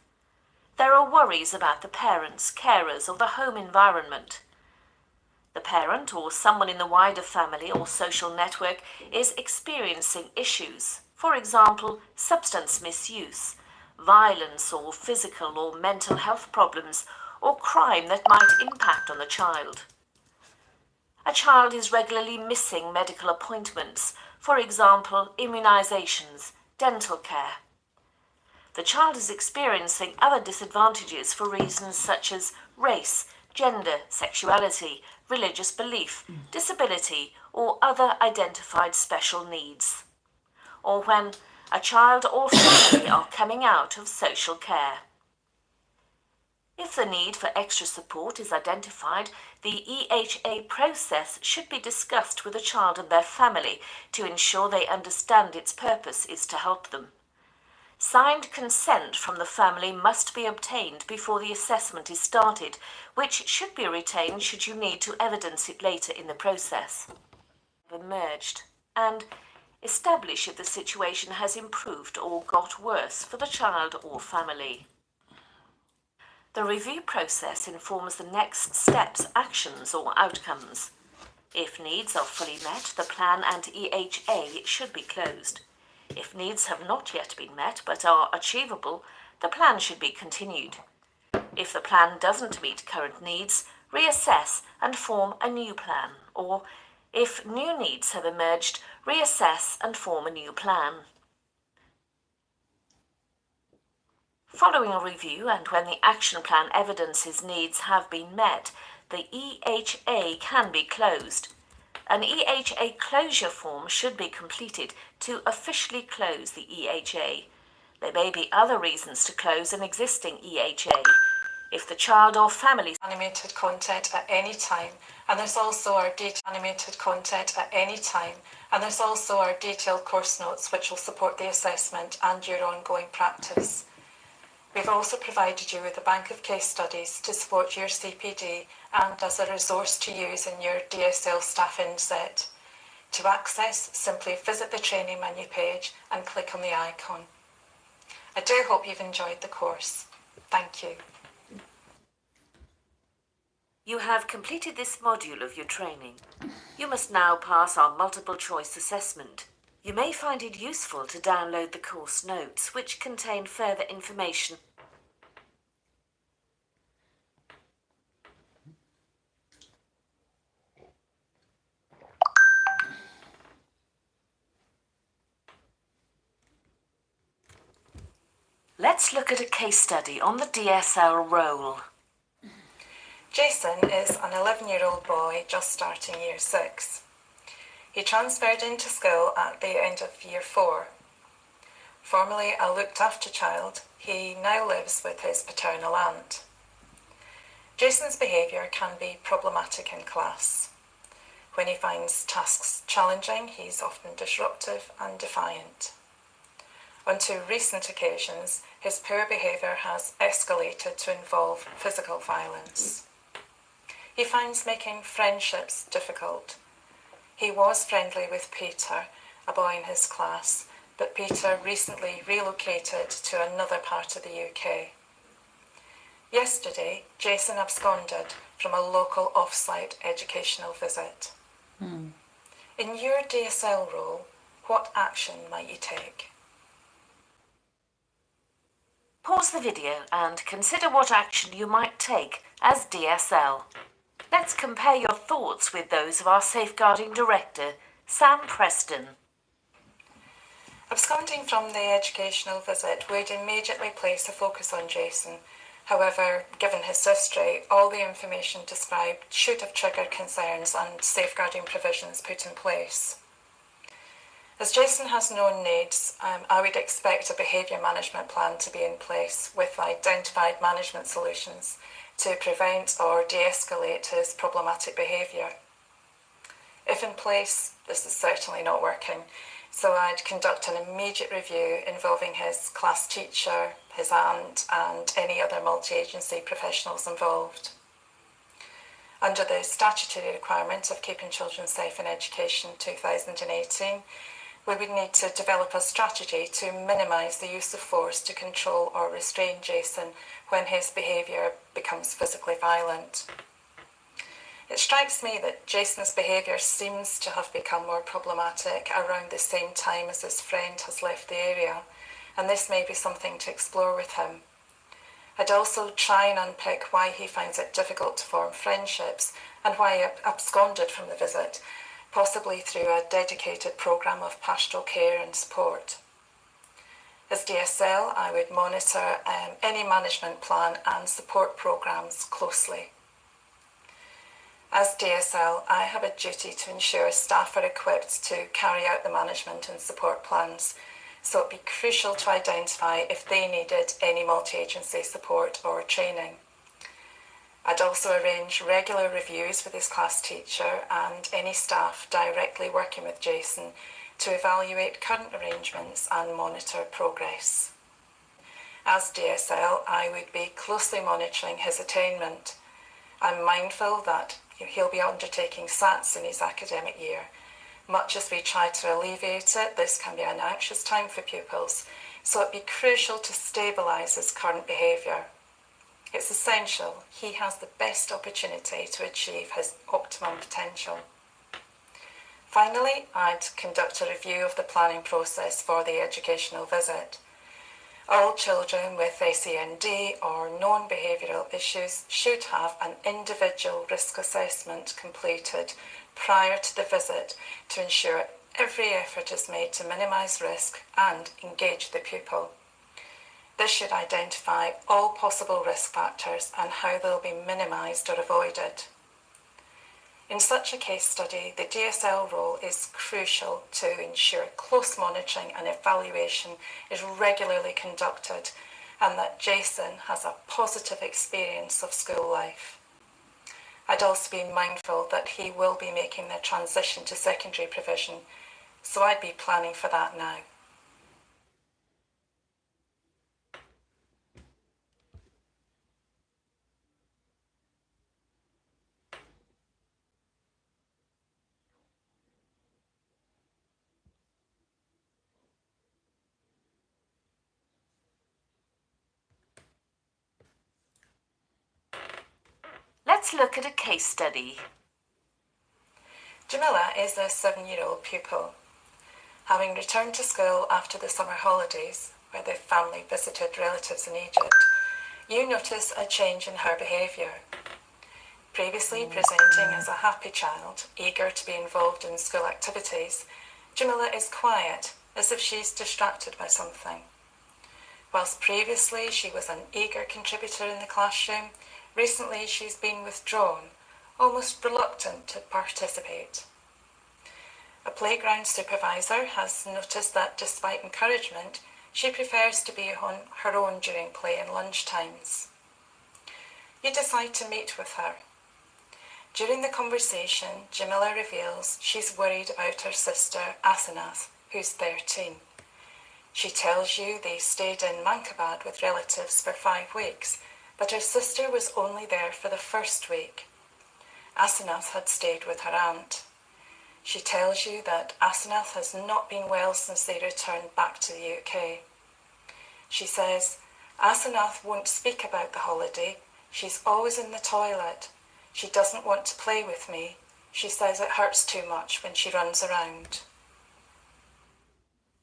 There are worries about the parents, carers, or the home environment. The parent or someone in the wider family or social network is experiencing issues, for example, substance misuse, violence or physical or mental health problems, or crime that might impact on the child. A child is regularly missing medical appointments, for example, immunisations, dental care. The child is experiencing other disadvantages for reasons such as race, gender, sexuality, religious belief, disability, or other identified special needs. Or when a child or family are coming out of social care. If the need for extra support is identified, the EHA process should be discussed with the child and their family to ensure they understand its purpose is to help them. Signed consent from the family must be obtained before the assessment is started, which should be retained should you need to evidence it later in the process. Emerged, and establish if the situation has improved or got worse for the child or family. The review process informs the next steps, actions, or outcomes. If needs are fully met, the plan and EHA should be closed. If needs have not yet been met but are achievable, the plan should be continued. If the plan doesn't meet current needs, reassess and form a new plan, or if new needs have emerged, reassess and form a new plan. Following a review and when the action plan evidences needs have been met, the EHA can be closed. An EHA closure form should be completed to officially close the EHA. There may be other reasons to close an existing EHA. If the child or family animated content at any time, and there's also our animated content at any time, and there's also our detailed course notes which will support the assessment and your ongoing practice. We've also provided you with a bank of case studies to support your CPD and as a resource to use in your DSL staff inset. To access, simply visit the training menu page and click on the icon. I do hope you've enjoyed the course. Thank you. You have completed this module of your training. You must now pass our multiple choice assessment. You may find it useful to download the course notes, which contain further information. Let's look at a case study on the DSL role. Jason is an 11-year-old boy just starting year 6. He transferred into school at the end of year 4. Formerly a looked after child, he now lives with his paternal aunt. Jason's behaviour can be problematic in class. When he finds tasks challenging, he's often disruptive and defiant. On 2 recent occasions, his poor behaviour has escalated to involve physical violence. He finds making friendships difficult. He was friendly with Peter, a boy in his class, but Peter recently relocated to another part of the UK. Yesterday, Jason absconded from a local off-site educational visit. In your DSL role, what action might you take? Pause the video and consider what action you might take as DSL. Let's compare your thoughts with those of our Safeguarding Director, Sam Preston. Absconding from the educational visit would immediately place a focus on Jason. However, given his history, all the information described should have triggered concerns and safeguarding provisions put in place. As Jason has known needs, I would expect a behaviour management plan to be in place with identified management solutions to prevent or de-escalate his problematic behaviour. If in place, this is certainly not working, so I'd conduct an immediate review involving his class teacher, his aunt, and any other multi-agency professionals involved. Under the statutory requirement of Keeping Children Safe in Education 2018, we would need to develop a strategy to minimise the use of force to control or restrain Jason when his behaviour becomes physically violent. It strikes me that Jason's behaviour seems to have become more problematic around the same time as his friend has left the area, and this may be something to explore with him. I'd also try and unpick why he finds it difficult to form friendships and why he absconded from the visit, possibly through a dedicated programme of pastoral care and support. As DSL, I would monitor any management plan and support programmes closely. As DSL, I have a duty to ensure staff are equipped to carry out the management and support plans, so it'd be crucial to identify if they needed any multi-agency support or training. I'd also arrange regular reviews with his class teacher and any staff directly working with Jason to evaluate current arrangements and monitor progress. As DSL, I would be closely monitoring his attainment. I'm mindful that he'll be undertaking SATs in his academic year. Much as we try to alleviate it, this can be an anxious time for pupils, so it'd be crucial to stabilise his current behaviour. It's essential he has the best opportunity to achieve his optimum potential. Finally, I'd conduct a review of the planning process for the educational visit. All children with SEND or known behavioural issues should have an individual risk assessment completed prior to the visit to ensure every effort is made to minimise risk and engage the pupil. This should identify all possible risk factors and how they'll be minimised or avoided. In such a case study, the DSL role is crucial to ensure close monitoring and evaluation is regularly conducted and that Jason has a positive experience of school life. I'd also be mindful that he will be making the transition to secondary provision, so I'd be planning for that now. Let's look at a case study. Jamila is a 7-year-old pupil. Having returned to school after the summer holidays, where the family visited relatives in Egypt, you notice a change in her behaviour. Previously presenting as a happy child, eager to be involved in school activities, Jamila is quiet, as if she's distracted by something. Whilst previously she was an eager contributor in the classroom, recently she's been withdrawn, almost reluctant to participate. A playground supervisor has noticed that despite encouragement, she prefers to be on her own during play and lunch times. You decide to meet with her. During the conversation, Jamila reveals she's worried about her sister Asenath, who's 13. She tells you they stayed in Mankabad with relatives for 5 weeks, but her sister was only there for the first week. Asenath had stayed with her aunt. She tells you that Asenath has not been well since they returned back to the UK. She says, Asenath won't speak about the holiday. She's always in the toilet. She doesn't want to play with me. She says it hurts too much when she runs around.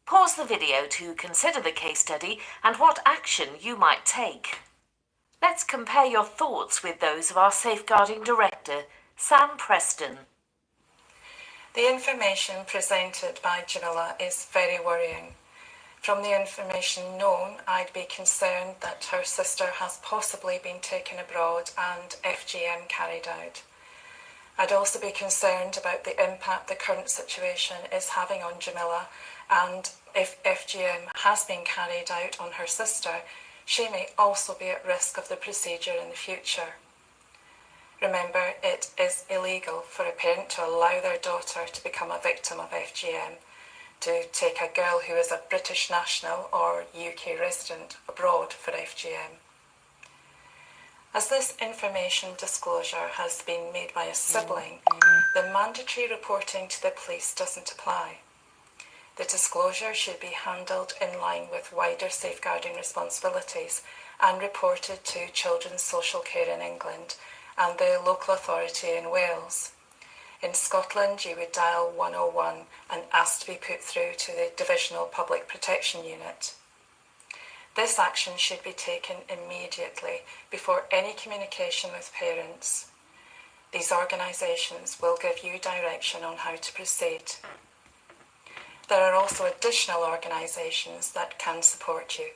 Pause the video to consider the case study and what action you might take. Let's compare your thoughts with those of our Safeguarding Director, Sam Preston. The information presented by Jamila is very worrying. From the information known, I'd be concerned that her sister has possibly been taken abroad and FGM carried out. I'd also be concerned about the impact the current situation is having on Jamila, and if FGM has been carried out on her sister, she may also be at risk of the procedure in the future. Remember, it is illegal for a parent to allow their daughter to become a victim of FGM, to take a girl who is a British national or UK resident abroad for FGM. As this information disclosure has been made by a sibling, the mandatory reporting to the police doesn't apply. The disclosure should be handled in line with wider safeguarding responsibilities and reported to Children's Social Care in England and the local authority in Wales. In Scotland, you would dial 101 and ask to be put through to the Divisional Public Protection Unit. This action should be taken immediately before any communication with parents. These organisations will give you direction on how to proceed. There are also additional organisations that can support you.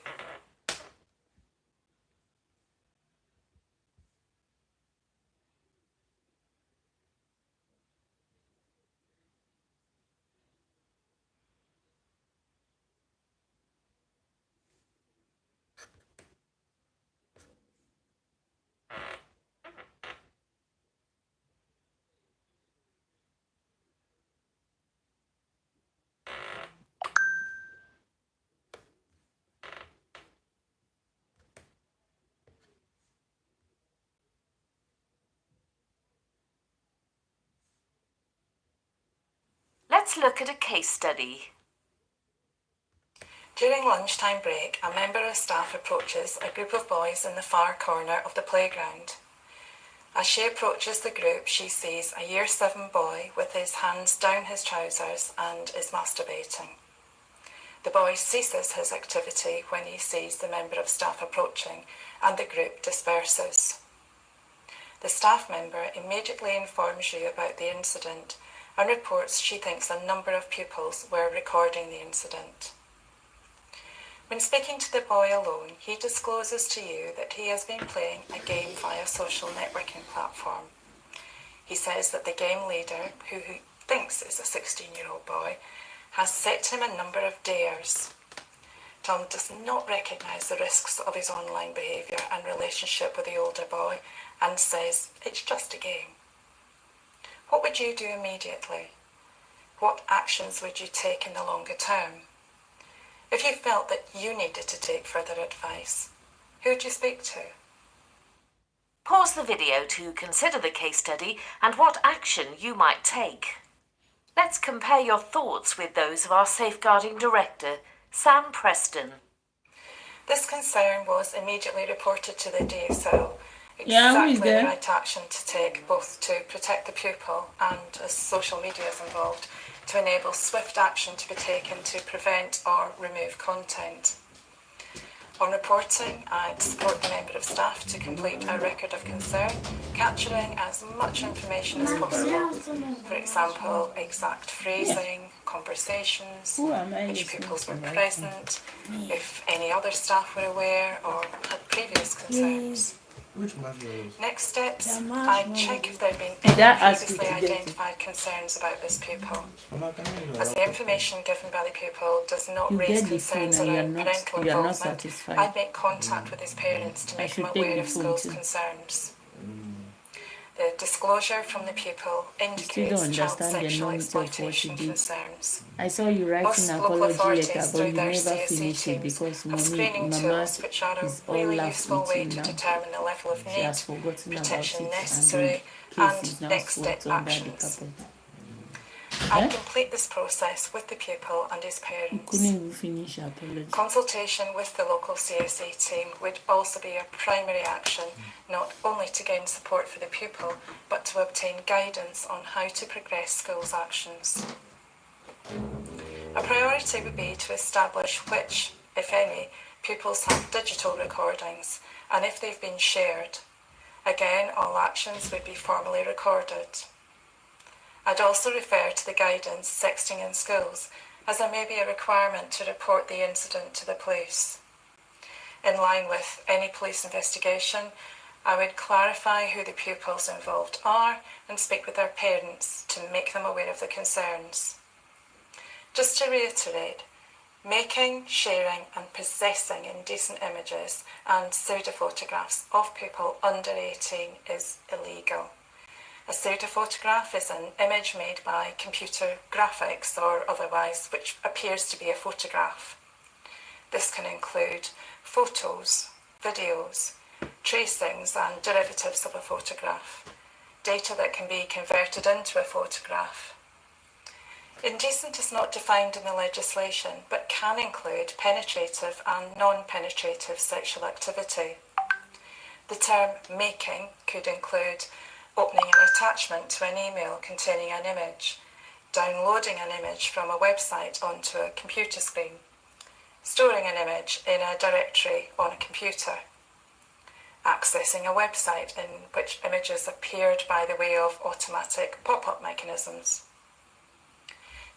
Let's look at a case study. During lunchtime break, a member of staff approaches a group of boys in the far corner of the playground. As she approaches the group, she sees a Year 7 boy with his hands down his trousers and is masturbating. The boy ceases his activity when he sees the member of staff approaching, and the group disperses. The staff member immediately informs you about the incident and reports she thinks a number of pupils were recording the incident. When speaking to the boy alone, he discloses to you that he has been playing a game via social networking platform. He says that the game leader, who he thinks is a 16-year-old boy, has set him a number of dares. Tom does not recognise the risks of his online behaviour and relationship with the older boy and says it's just a game. What would you do immediately? What actions would you take in the longer term? If you felt that you needed to take further advice, who would you speak to? Pause the video to consider the case study and what action you might take. Let's compare your thoughts with those of our Safeguarding Director, Sam Preston. This concern was immediately reported to the DSO. Yeah, who is Exactly there? the right action to take, both to protect the pupil and, as social media is involved, to enable swift action to be taken to prevent or remove content. On reporting, I'd support the member of staff to complete a record of concern, capturing as much information as possible. For example, exact phrasing, conversations, Who am I which listening pupils to were right present, if any other staff were aware or had previous concerns. Which marshmallows? Next steps, The I'd check if there had been Did I any ask you previously to get it? identified concerns about this pupil. Mama, can I As the information given by the pupil does not You raise get the phone concerns and around parental you are not involvement, satisfied. I'd make contact with his parents to I make should him take aware the of phone school's too. concerns. The disclosure from the pupil still indicates don't child understand the sexual enormity of what exploitation you did. concerns. I saw you writing Most an local apology authorities letter, but through you their never CSE finished it teams because have mommy, screening mama tools which are a is all really laughs useful with way you to now. determine the level of She need, has forgotten about protection it, necessary, and the and case is now next step swept under the actions. carpet. I Eh? complete this process with the pupil and his You parents. couldn't even finish your apology. Consultation with the local CSE team would also be a primary action, not only to gain support for the pupil, but to obtain guidance on how to progress school's actions. A priority would be to establish which, if any, pupils have digital recordings and if they've been shared. Again, all actions would be formally recorded. I'd also refer to the guidance Sexting in Schools, as there may be a requirement to report the incident to the police. In line with any police investigation, I would clarify who the pupils involved are and speak with their parents to make them aware of the concerns. Just to reiterate, making, sharing and possessing indecent images and pseudo-photographs of people under 18 is illegal. A pseudo-photograph is an image made by computer graphics or otherwise which appears to be a photograph. This can include photos, videos, tracings and derivatives of a photograph, data that can be converted into a photograph. Indecent is not defined in the legislation, but can include penetrative and non-penetrative sexual activity. The term making could include opening an attachment to an email containing an image, downloading an image from a website onto a computer screen, storing an image in a directory on a computer, accessing a website in which images appeared by the way of automatic pop-up mechanisms.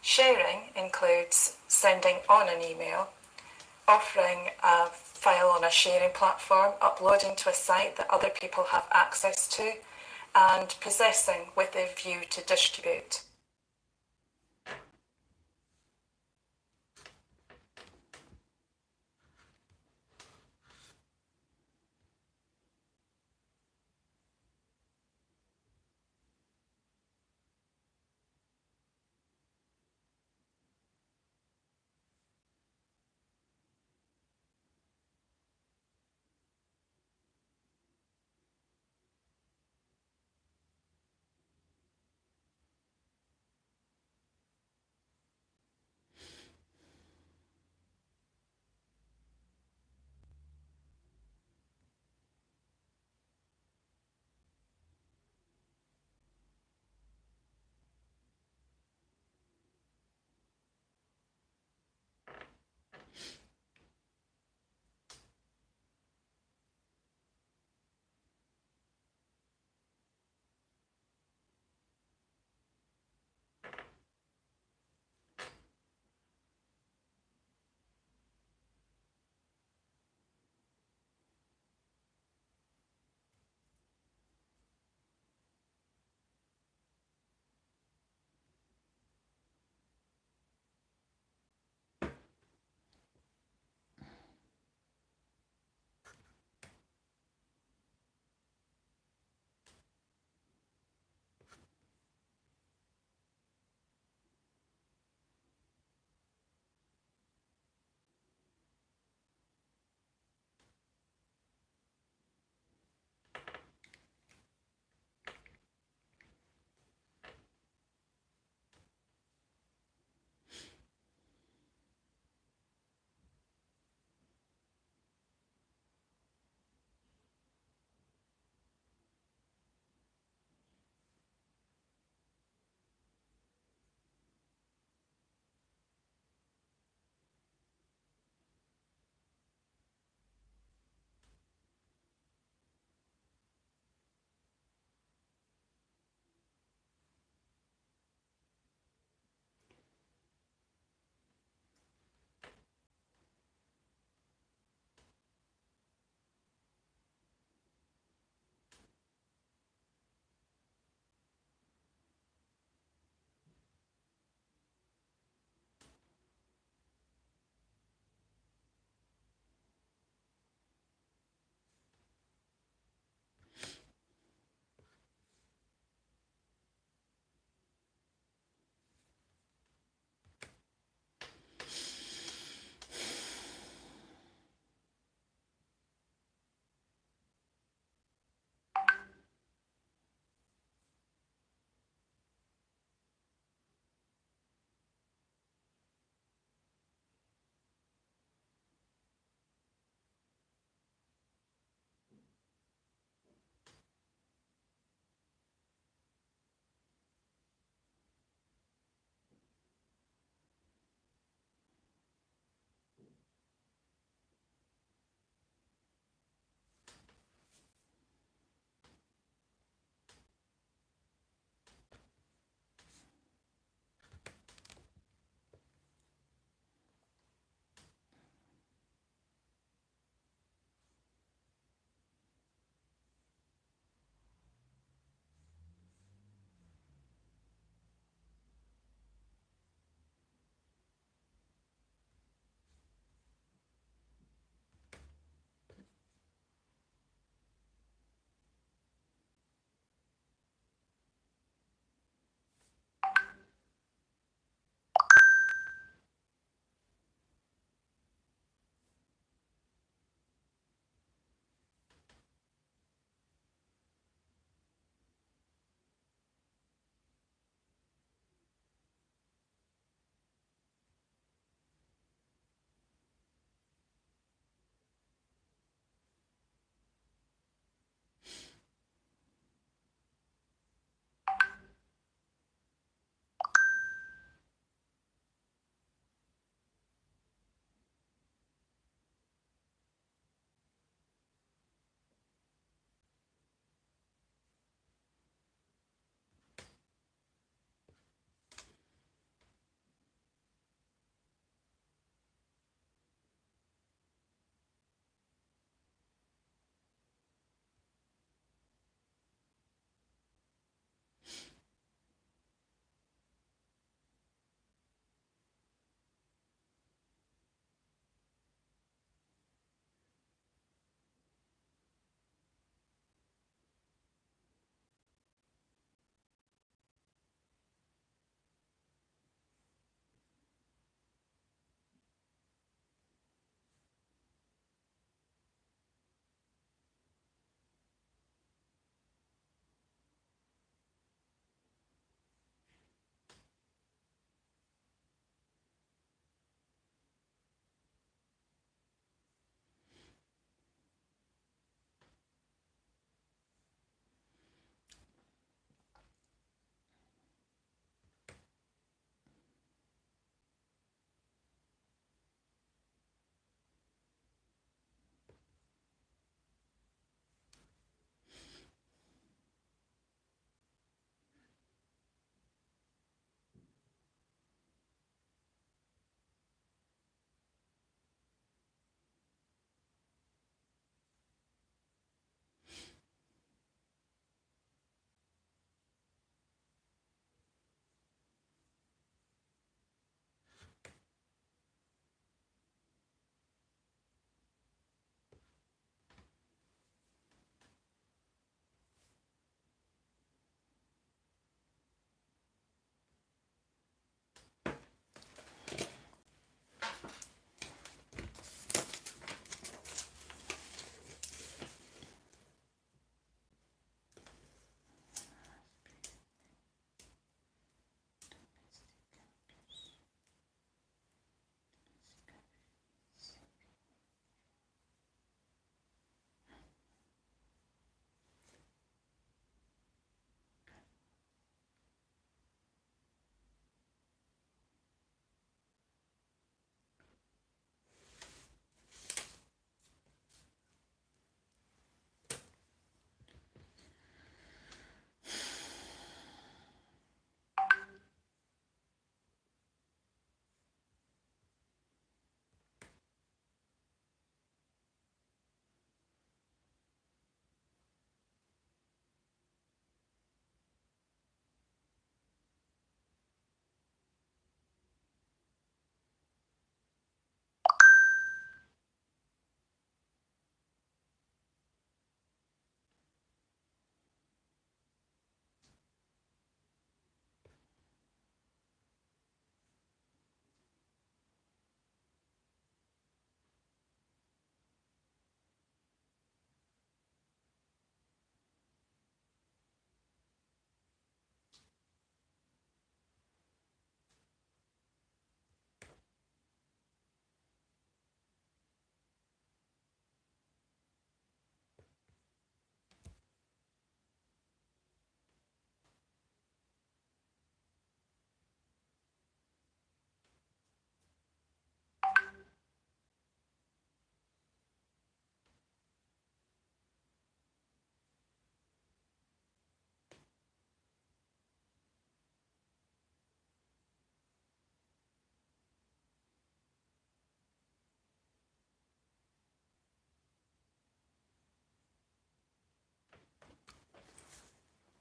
Sharing includes sending on an email, offering a file on a sharing platform, uploading to a site that other people have access to, and possessing with a view to distribute.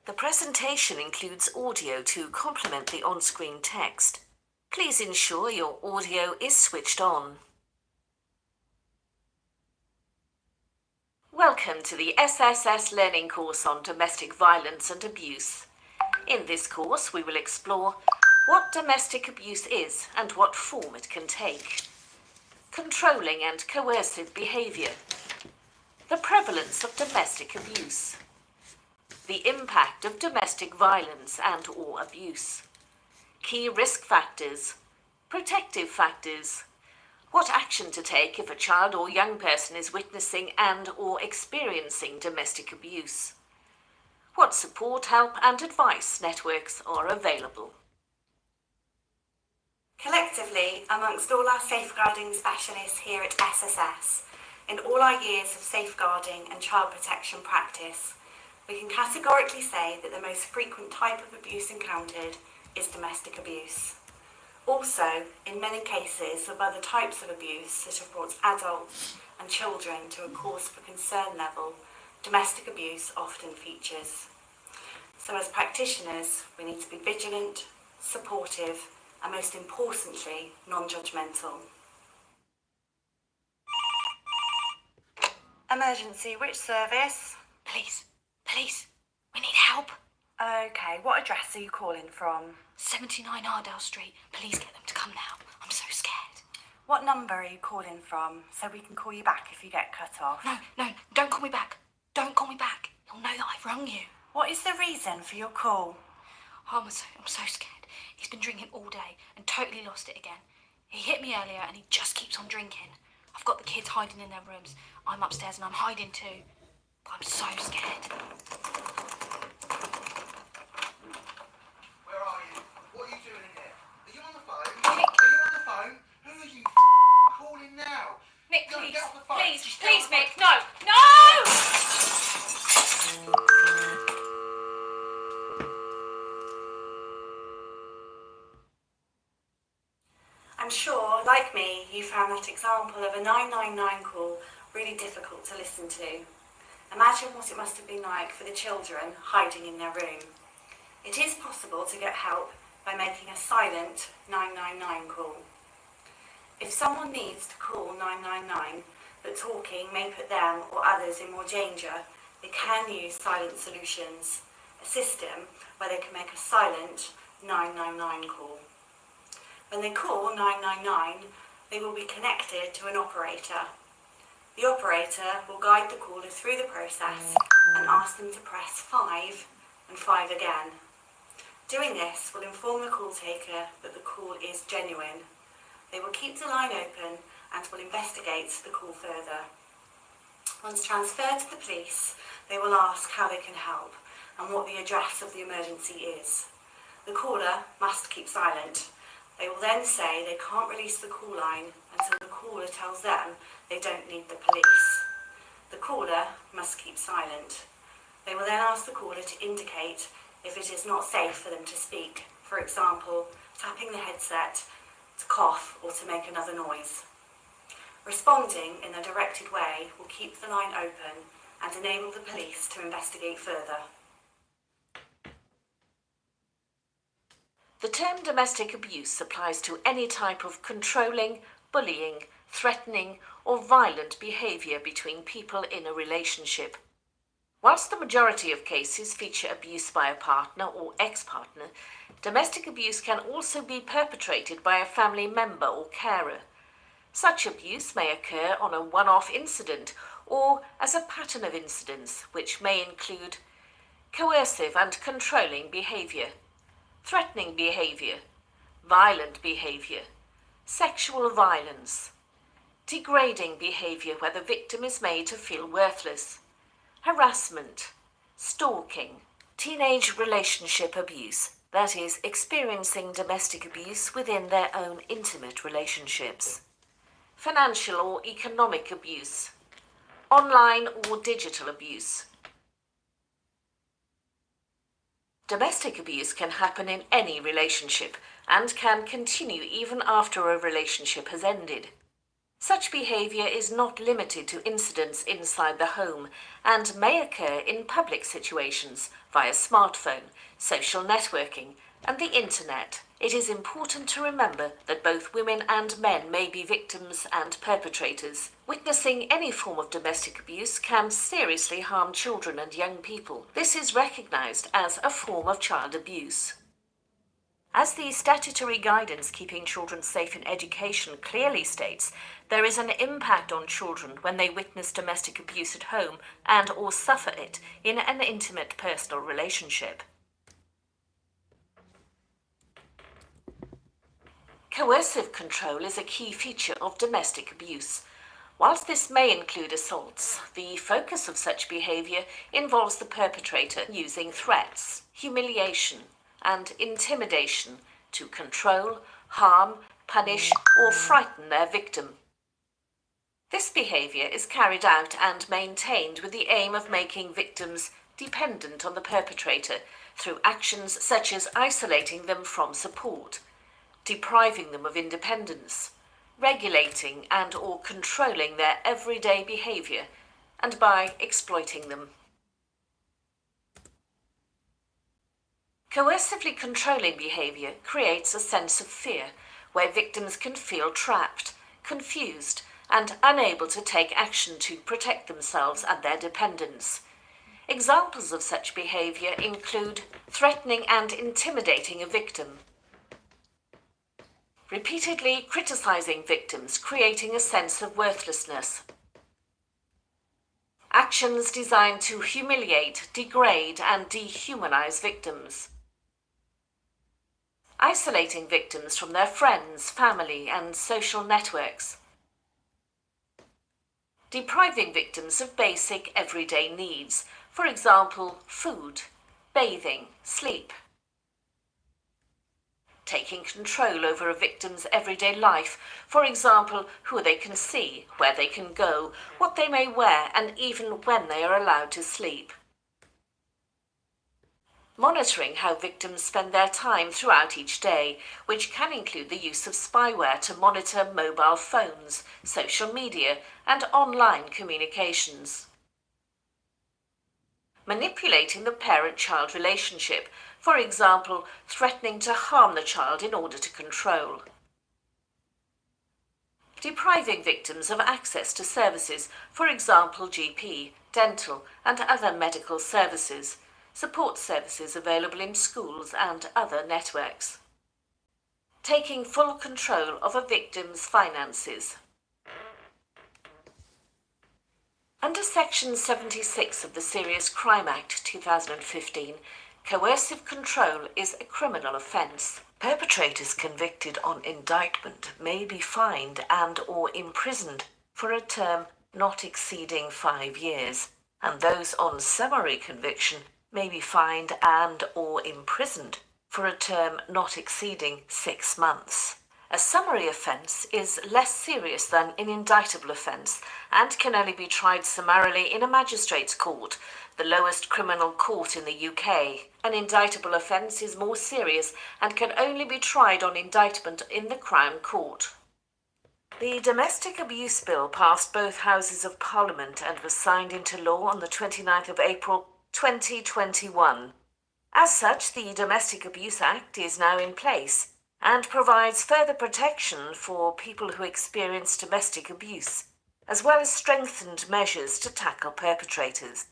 The presentation includes audio to complement the on-screen text. Please ensure your audio is switched on. Welcome to the SSS Learning course on domestic violence and abuse. In this course, we will explore what domestic abuse is and what form it can take, controlling and coercive behaviour, the prevalence of domestic abuse, the impact of domestic violence and/or abuse, key risk factors, protective factors, what action to take if a child or young person is witnessing and/or experiencing domestic abuse, what support, help and advice networks are available. Collectively, amongst all our safeguarding specialists here at SSS, in all our years of safeguarding and child protection practice, we can categorically say that the most frequent type of abuse encountered is domestic abuse. Also, in many cases of other types of abuse that have brought adults and children to a cause for concern level, domestic abuse often features. So as practitioners, we need to be vigilant, supportive, and most importantly, non-judgmental. Emergency, which service? Police, we need help. Okay, what address are you calling from? 79 Ardell Street, please get them to come now. I'm so scared. What number are you calling from so we can call you back if you get cut off? No, don't call me back. Don't call me back. You'll know that I've rung you. What is the reason for your call? Oh, I'm so scared. He's been drinking all day and totally lost it again. He hit me earlier and he just keeps on drinking. I've got the kids hiding in their rooms. I'm upstairs and I'm hiding too. But I'm so scared. Where are you? What are you doing in here? Are you on the phone? Nick. Are you on the phone? Who are you calling now? Nick, Go, please. get off the phone. Please, Get off the Nick. phone. No! I'm sure, like me, you found that example of a 999 call really difficult to listen to. Imagine what it must have been like for the children hiding in their room. It is possible to get help by making a silent 999 call. If someone needs to call 999, but talking may put them or others in more danger, they can use silent solutions, a system where they can make a silent 999 call. When they call 999, they will be connected to an operator. The operator will guide the caller through the process and ask them to press 5 and 5 again. Doing this will inform the call taker that the call is genuine. They will keep the line open and will investigate the call further. Once transferred to the police, they will ask how they can help and what the address of the emergency is. The caller must keep silent. They will then say they can't release the call line until the caller tells them they don't need the police. The caller must keep silent. They will then ask the caller to indicate if it is not safe for them to speak, for example, tapping the headset, to cough or to make another noise. Responding in a directed way will keep the line open and enable the police to investigate further. The term domestic abuse applies to any type of controlling, bullying, threatening, or violent behaviour between people in a relationship. Whilst the majority of cases feature abuse by a partner or ex-partner, domestic abuse can also be perpetrated by a family member or carer. Such abuse may occur on a one-off incident or as a pattern of incidents, which may include coercive and controlling behaviour, threatening behaviour, violent behaviour, sexual violence, degrading behaviour where the victim is made to feel worthless, harassment, stalking, teenage relationship abuse, that is, experiencing domestic abuse within their own intimate relationships, financial or economic abuse, online or digital abuse. Domestic abuse can happen in any relationship and can continue even after a relationship has ended. Such behaviour is not limited to incidents inside the home and may occur in public situations via smartphone, social networking, and the internet. It is important to remember that both women and men may be victims and perpetrators. Witnessing any form of domestic abuse can seriously harm children and young people. This is recognised as a form of child abuse. As the statutory guidance keeping children safe in education clearly states, there is an impact on children when they witness domestic abuse at home and or suffer it in an intimate personal relationship. Coercive control is a key feature of domestic abuse. Whilst this may include assaults, the focus of such behaviour involves the perpetrator using threats, humiliation, and intimidation to control, harm, punish, or frighten their victim. This behaviour is carried out and maintained with the aim of making victims dependent on the perpetrator through actions such as isolating them from support, depriving them of independence, regulating and or controlling their everyday behaviour, and by exploiting them. Coercively controlling behaviour creates a sense of fear where victims can feel trapped, confused, and unable to take action to protect themselves and their dependents. Examples of such behaviour include threatening and intimidating a victim, repeatedly criticising victims, creating a sense of worthlessness, actions designed to humiliate, degrade, and dehumanise victims, isolating victims from their friends, family, and social networks, depriving victims of basic everyday needs, for example, food, bathing, sleep, taking control over a victim's everyday life, for example, who they can see, where they can go, what they may wear, and even when they are allowed to sleep. Monitoring how victims spend their time throughout each day, which can include the use of spyware to monitor mobile phones, social media, and online communications. Manipulating the parent-child relationship, for example, threatening to harm the child in order to control. Depriving victims of access to services, for example, GP, dental, and other medical services, support services available in schools and other networks. Taking full control of a victim's finances. Under Section 76 of the Serious Crime Act 2015, coercive control is a criminal offence. Perpetrators convicted on indictment may be fined and or imprisoned for a term not exceeding 5 years, and those on summary conviction may be fined and or imprisoned for a term not exceeding 6 months. A summary offence is less serious than an indictable offence and can only be tried summarily in a magistrate's court, the lowest criminal court in the UK. An indictable offence is more serious and can only be tried on indictment in the Crown Court. The Domestic Abuse Bill passed both Houses of Parliament and was signed into law on the 29th of April 2021. As such, the Domestic Abuse Act is now in place and provides further protection for people who experience domestic abuse, as well as strengthened measures to tackle perpetrators.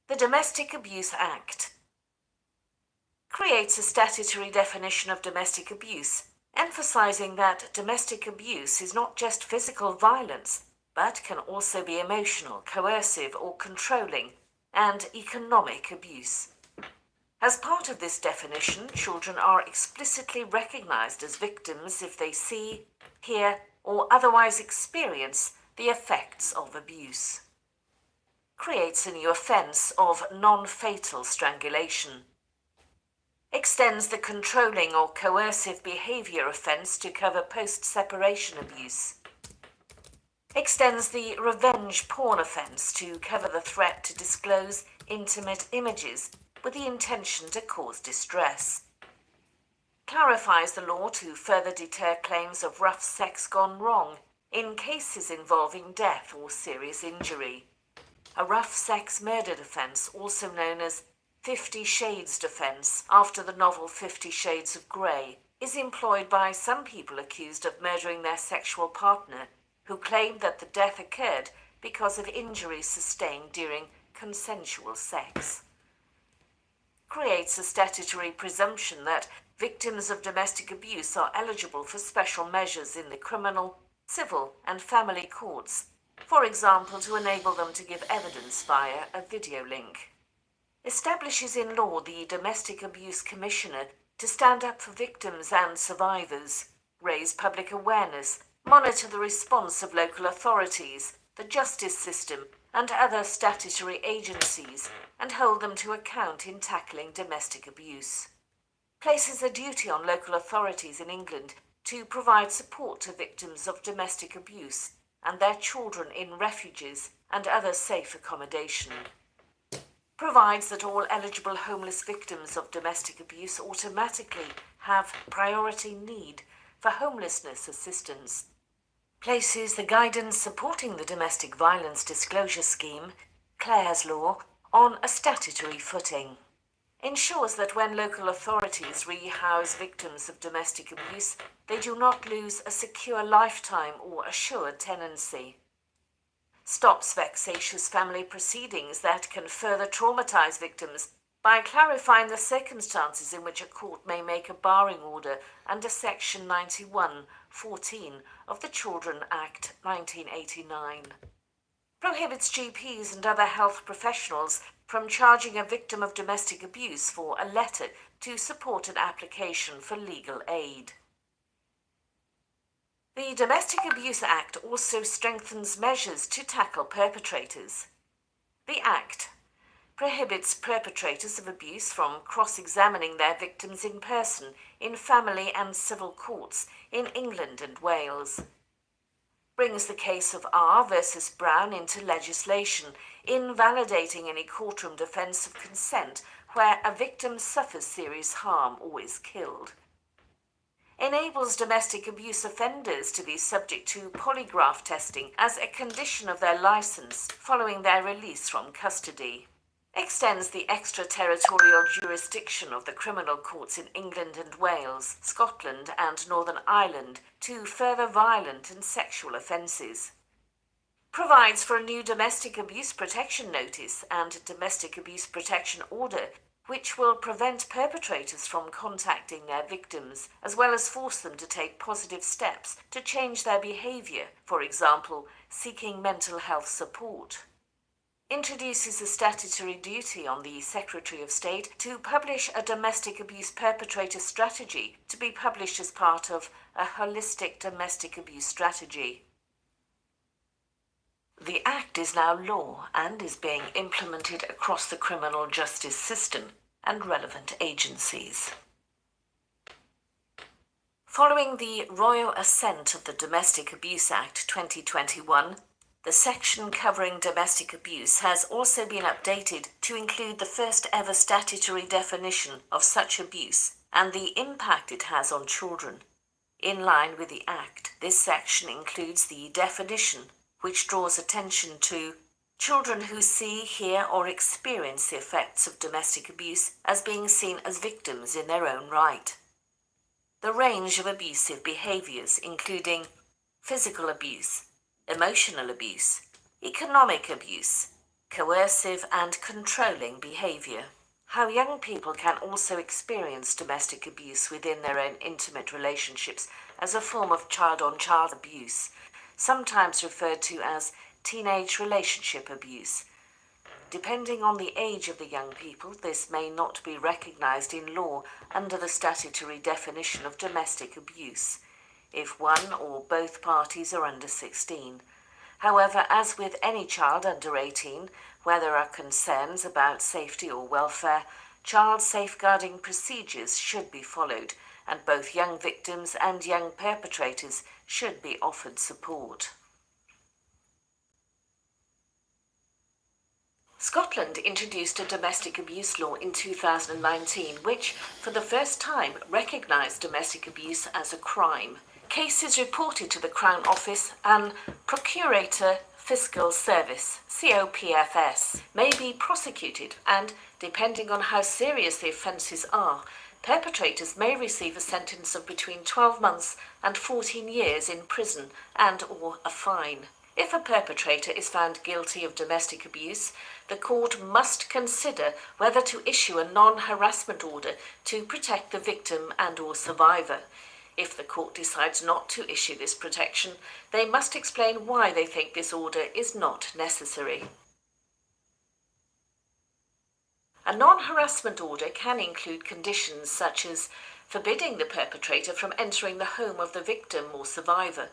The Domestic Abuse Act creates a statutory definition of domestic abuse, emphasising that domestic abuse is not just physical violence, but can also be emotional, coercive or controlling, and economic abuse. As part of this definition, children are explicitly recognised as victims if they see, hear, or otherwise experience the effects of abuse. Creates a new offence of non-fatal strangulation. Extends the controlling or coercive behaviour offence to cover post-separation abuse. Extends the revenge porn offence to cover the threat to disclose intimate images with the intention to cause distress. Clarifies the law to further deter claims of rough sex gone wrong, in cases involving death or serious injury. A rough sex murder defence, also known as 50 Shades defence, after the novel 50 Shades of Grey, is employed by some people accused of murdering their sexual partner, who claim that the death occurred because of injuries sustained during consensual sex. Creates a statutory presumption that victims of domestic abuse are eligible for special measures in the criminal, civil and family courts, for example to enable them to give evidence via a video link. Establishes in law the Domestic Abuse Commissioner to stand up for victims and survivors, raise public awareness, monitor the response of local authorities, the justice system and other statutory agencies, and hold them to account in tackling domestic abuse. Places a duty on local authorities in England to provide support to victims of domestic abuse and their children in refuges and other safe accommodation. Provides that all eligible homeless victims of domestic abuse automatically have priority need for homelessness assistance. Places the guidance supporting the Domestic Violence Disclosure Scheme, Clare's Law, on a statutory footing. Ensures that when local authorities rehouse victims of domestic abuse, they do not lose a secure lifetime or assured tenancy. Stops vexatious family proceedings that can further traumatise victims by clarifying the circumstances in which a court may make a barring order under Section 91(14) of the Children Act 1989. Prohibits GPs and other health professionals from charging a victim of domestic abuse for a letter to support an application for legal aid. The Domestic Abuse Act also strengthens measures to tackle perpetrators. The Act prohibits perpetrators of abuse from cross-examining their victims in person in family and civil courts in England and Wales. Brings the case of R versus Brown into legislation, invalidating any courtroom defence of consent where a victim suffers serious harm or is killed. Enables domestic abuse offenders to be subject to polygraph testing as a condition of their licence following their release from custody. Extends the extraterritorial jurisdiction of the criminal courts in England and Wales, Scotland and Northern Ireland to further violent and sexual offences. Provides for a new domestic abuse protection notice and domestic abuse protection order which will prevent perpetrators from contacting their victims, as well as force them to take positive steps to change their behaviour, for example, seeking mental health support. Introduces a statutory duty on the Secretary of State to publish a domestic abuse perpetrator strategy to be published as part of a holistic domestic abuse strategy. The Act is now law and is being implemented across the criminal justice system and relevant agencies. Following the royal assent of the Domestic Abuse Act 2021, the section covering domestic abuse has also been updated to include the first ever statutory definition of such abuse and the impact it has on children. In line with the Act, this section includes the definition, which draws attention to children who see, hear or experience the effects of domestic abuse as being seen as victims in their own right. The range of abusive behaviours including physical abuse, emotional abuse, economic abuse, coercive and controlling behaviour. How young people can also experience domestic abuse within their own intimate relationships as a form of child-on-child abuse, sometimes referred to as teenage relationship abuse. Depending on the age of the young people, this may not be recognised in law under the statutory definition of domestic abuse, if one or both parties are under 16. However, as with any child under 18, where there are concerns about safety or welfare, child safeguarding procedures should be followed, and both young victims and young perpetrators should be offered support. Scotland introduced a domestic abuse law in 2019, which, for the first time, recognised domestic abuse as a crime, cases reported to the Crown Office and Procurator Fiscal Service, COPFS, may be prosecuted and, depending on how serious the offences are, perpetrators may receive a sentence of between 12 months and 14 years in prison and/or a fine. If a perpetrator is found guilty of domestic abuse, the court must consider whether to issue a non-harassment order to protect the victim and/or survivor. If the court decides not to issue this protection, they must explain why they think this order is not necessary. A non-harassment order can include conditions such as forbidding the perpetrator from entering the home of the victim or survivor,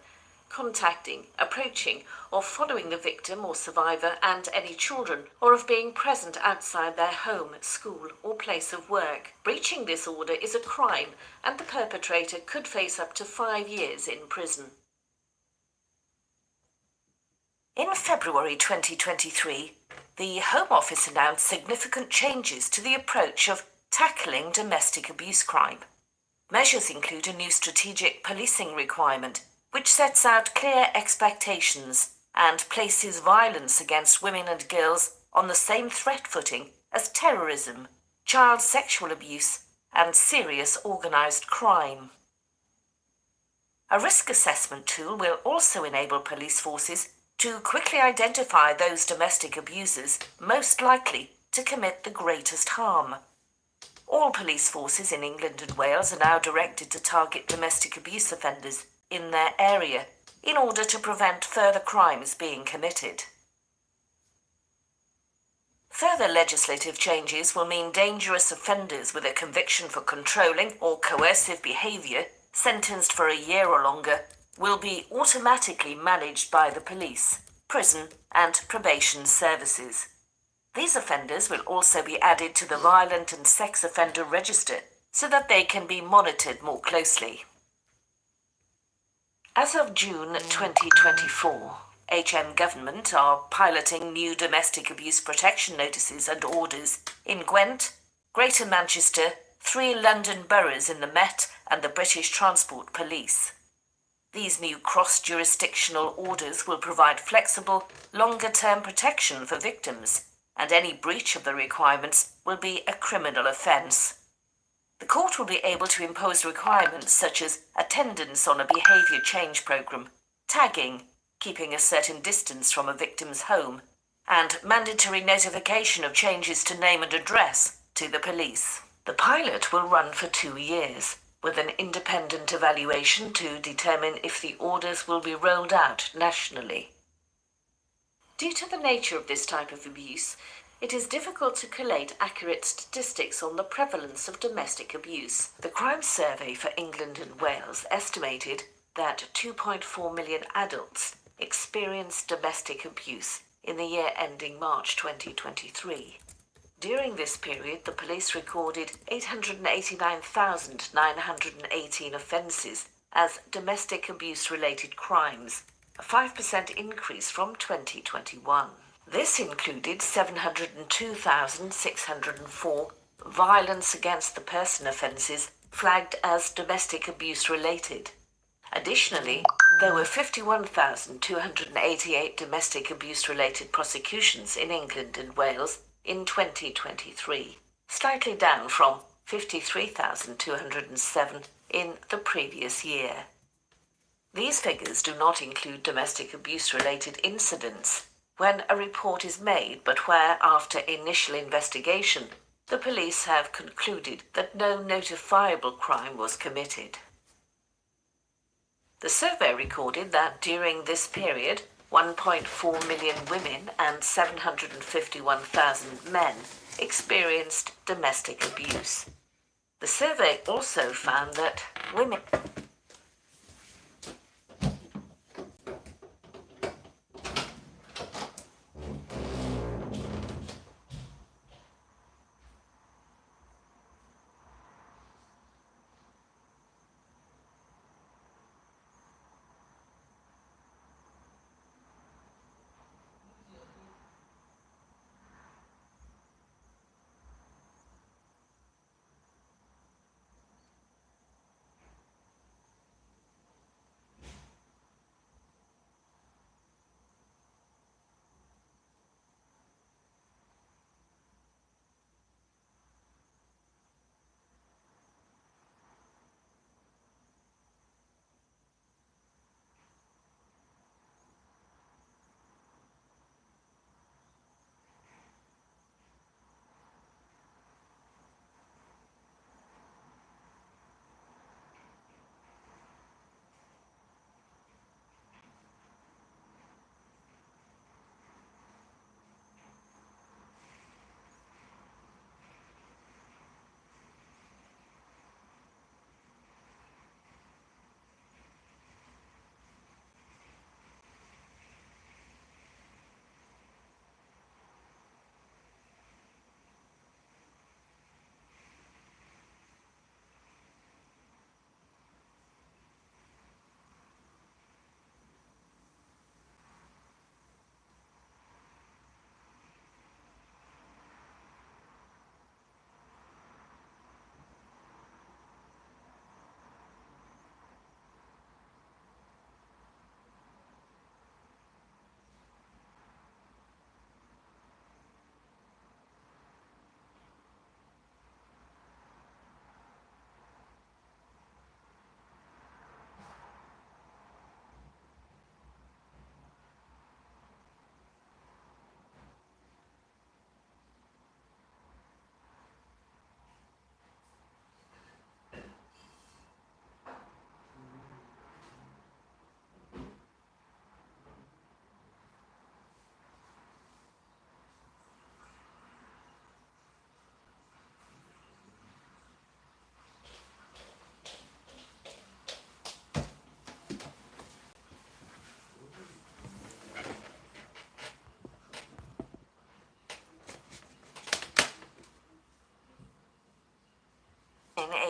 contacting, approaching, or following the victim or survivor and any children, or of being present outside their home, school, or place of work. Breaching this order is a crime, and the perpetrator could face up to 5 years in prison. In February 2023, the Home Office announced significant changes to the approach of tackling domestic abuse crime. Measures include a new strategic policing requirement, which sets out clear expectations and places violence against women and girls on the same threat footing as terrorism, child sexual abuse, and serious organised crime. A risk assessment tool will also enable police forces to quickly identify those domestic abusers most likely to commit the greatest harm. All police forces in England and Wales are now directed to target domestic abuse offenders in their area in order to prevent further crimes being committed. Further legislative changes will mean dangerous offenders with a conviction for controlling or coercive behaviour, sentenced for a year or longer, will be automatically managed by the police, prison and probation services. These offenders will also be added to the Violent and Sex Offender Register so that they can be monitored more closely. As of June 2024, HM Government are piloting new domestic abuse protection notices and orders in Gwent, Greater Manchester, 3 London boroughs in the Met and the British Transport Police. These new cross-jurisdictional orders will provide flexible, longer-term protection for victims, and any breach of the requirements will be a criminal offence. The court will be able to impose requirements such as attendance on a behaviour change programme, tagging, keeping a certain distance from a victim's home, and mandatory notification of changes to name and address to the police. The pilot will run for 2 years, with an independent evaluation to determine if the orders will be rolled out nationally. Due to the nature of this type of abuse, it is difficult to collate accurate statistics on the prevalence of domestic abuse. The Crime Survey for England and Wales estimated that 2.4 million adults experienced domestic abuse in the year ending March 2023. During this period, the police recorded 889,918 offences as domestic abuse-related crimes, a 5% increase from 2021. This included 702,604 violence against the person offences flagged as domestic abuse-related. Additionally, there were 51,288 domestic abuse-related prosecutions in England and Wales in 2023, slightly down from 53,207 in the previous year. These figures do not include domestic abuse-related incidents when a report is made, but where, after initial investigation, the police have concluded that no notifiable crime was committed. The survey recorded that during this period, 1.4 million women and 751,000 men experienced domestic abuse. The survey also found that women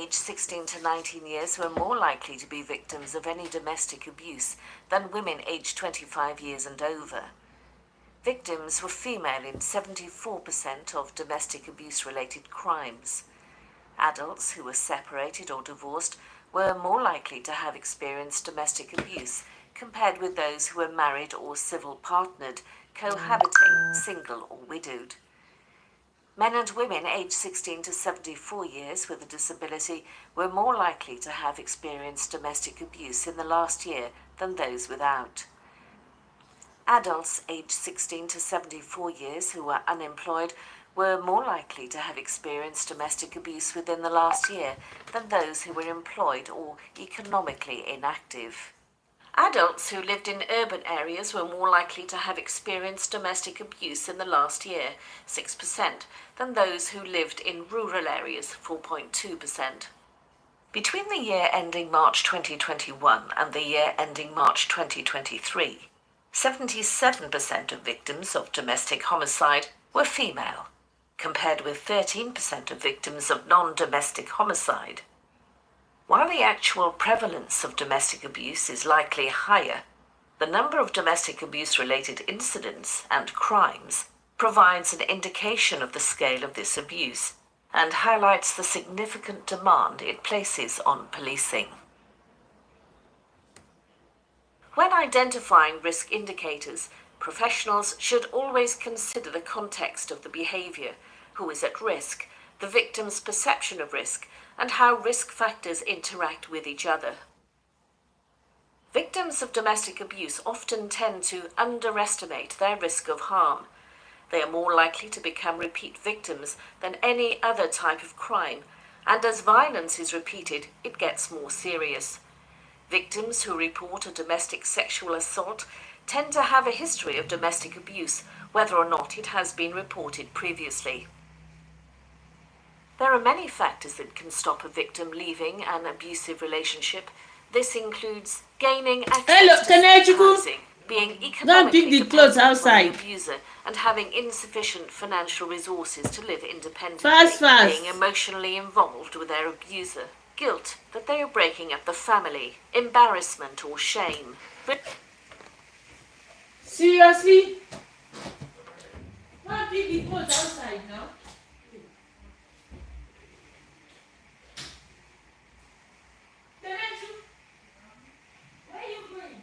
aged 16 to 19 years were more likely to be victims of any domestic abuse than women aged 25 years and over. Victims were female in 74% of domestic abuse-related crimes. Adults who were separated or divorced were more likely to have experienced domestic abuse compared with those who were married or civil partnered, cohabiting, single or widowed. Men and women aged 16 to 74 years with a disability were more likely to have experienced domestic abuse in the last year than those without. Adults aged 16 to 74 years who were unemployed were more likely to have experienced domestic abuse within the last year than those who were employed or economically inactive. Adults who lived in urban areas were more likely to have experienced domestic abuse in the last year, 6%, than those who lived in rural areas, 4.2%. Between the year ending March 2021 and the year ending March 2023, 77% of victims of domestic homicide were female, compared with 13% of victims of non-domestic homicide. While the actual prevalence of domestic abuse is likely higher, the number of domestic abuse-related incidents and crimes provides an indication of the scale of this abuse and highlights the significant demand it places on policing. When identifying risk indicators, professionals should always consider the context of the behavior, who is at risk, the victim's perception of risk, and how risk factors interact with each other. Victims of domestic abuse often tend to underestimate their risk of harm. They are more likely to become repeat victims than any other type of crime, and as violence is repeated, it gets more serious. Victims who report a domestic sexual assault tend to have a history of domestic abuse, whether or not it has been reported previously. There are many factors that can stop a victim leaving an abusive relationship. This includes gaining access to safe housing, being economically dependent on the abuser, and having insufficient financial resources to live independently, being emotionally involved with their abuser, guilt that they are breaking up the family, embarrassment or shame. Seriously? Why did the clothes outside now? Where are you going?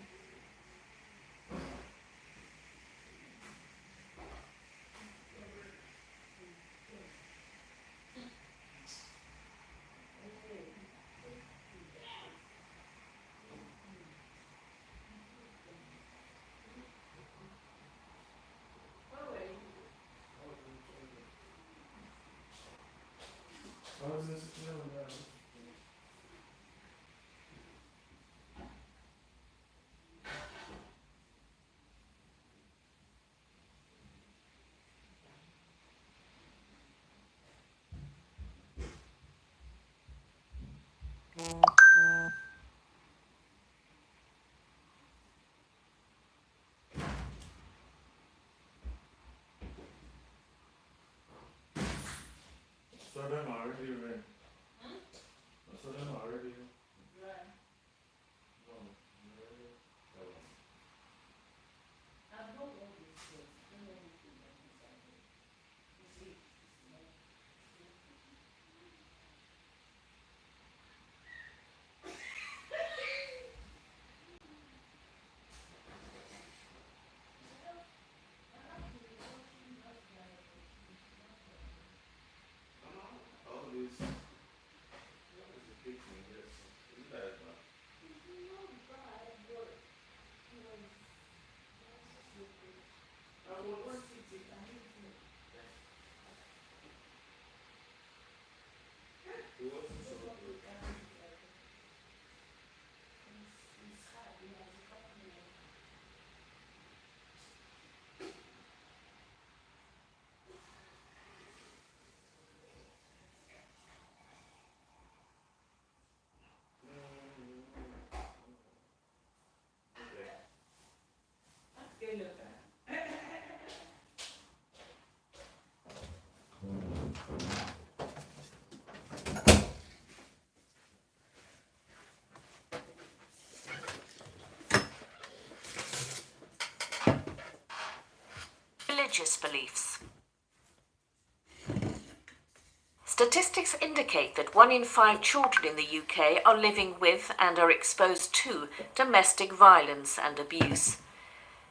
religious beliefs. Statistics indicate that 1 in 5 children in the UK are living with and are exposed to domestic violence and abuse.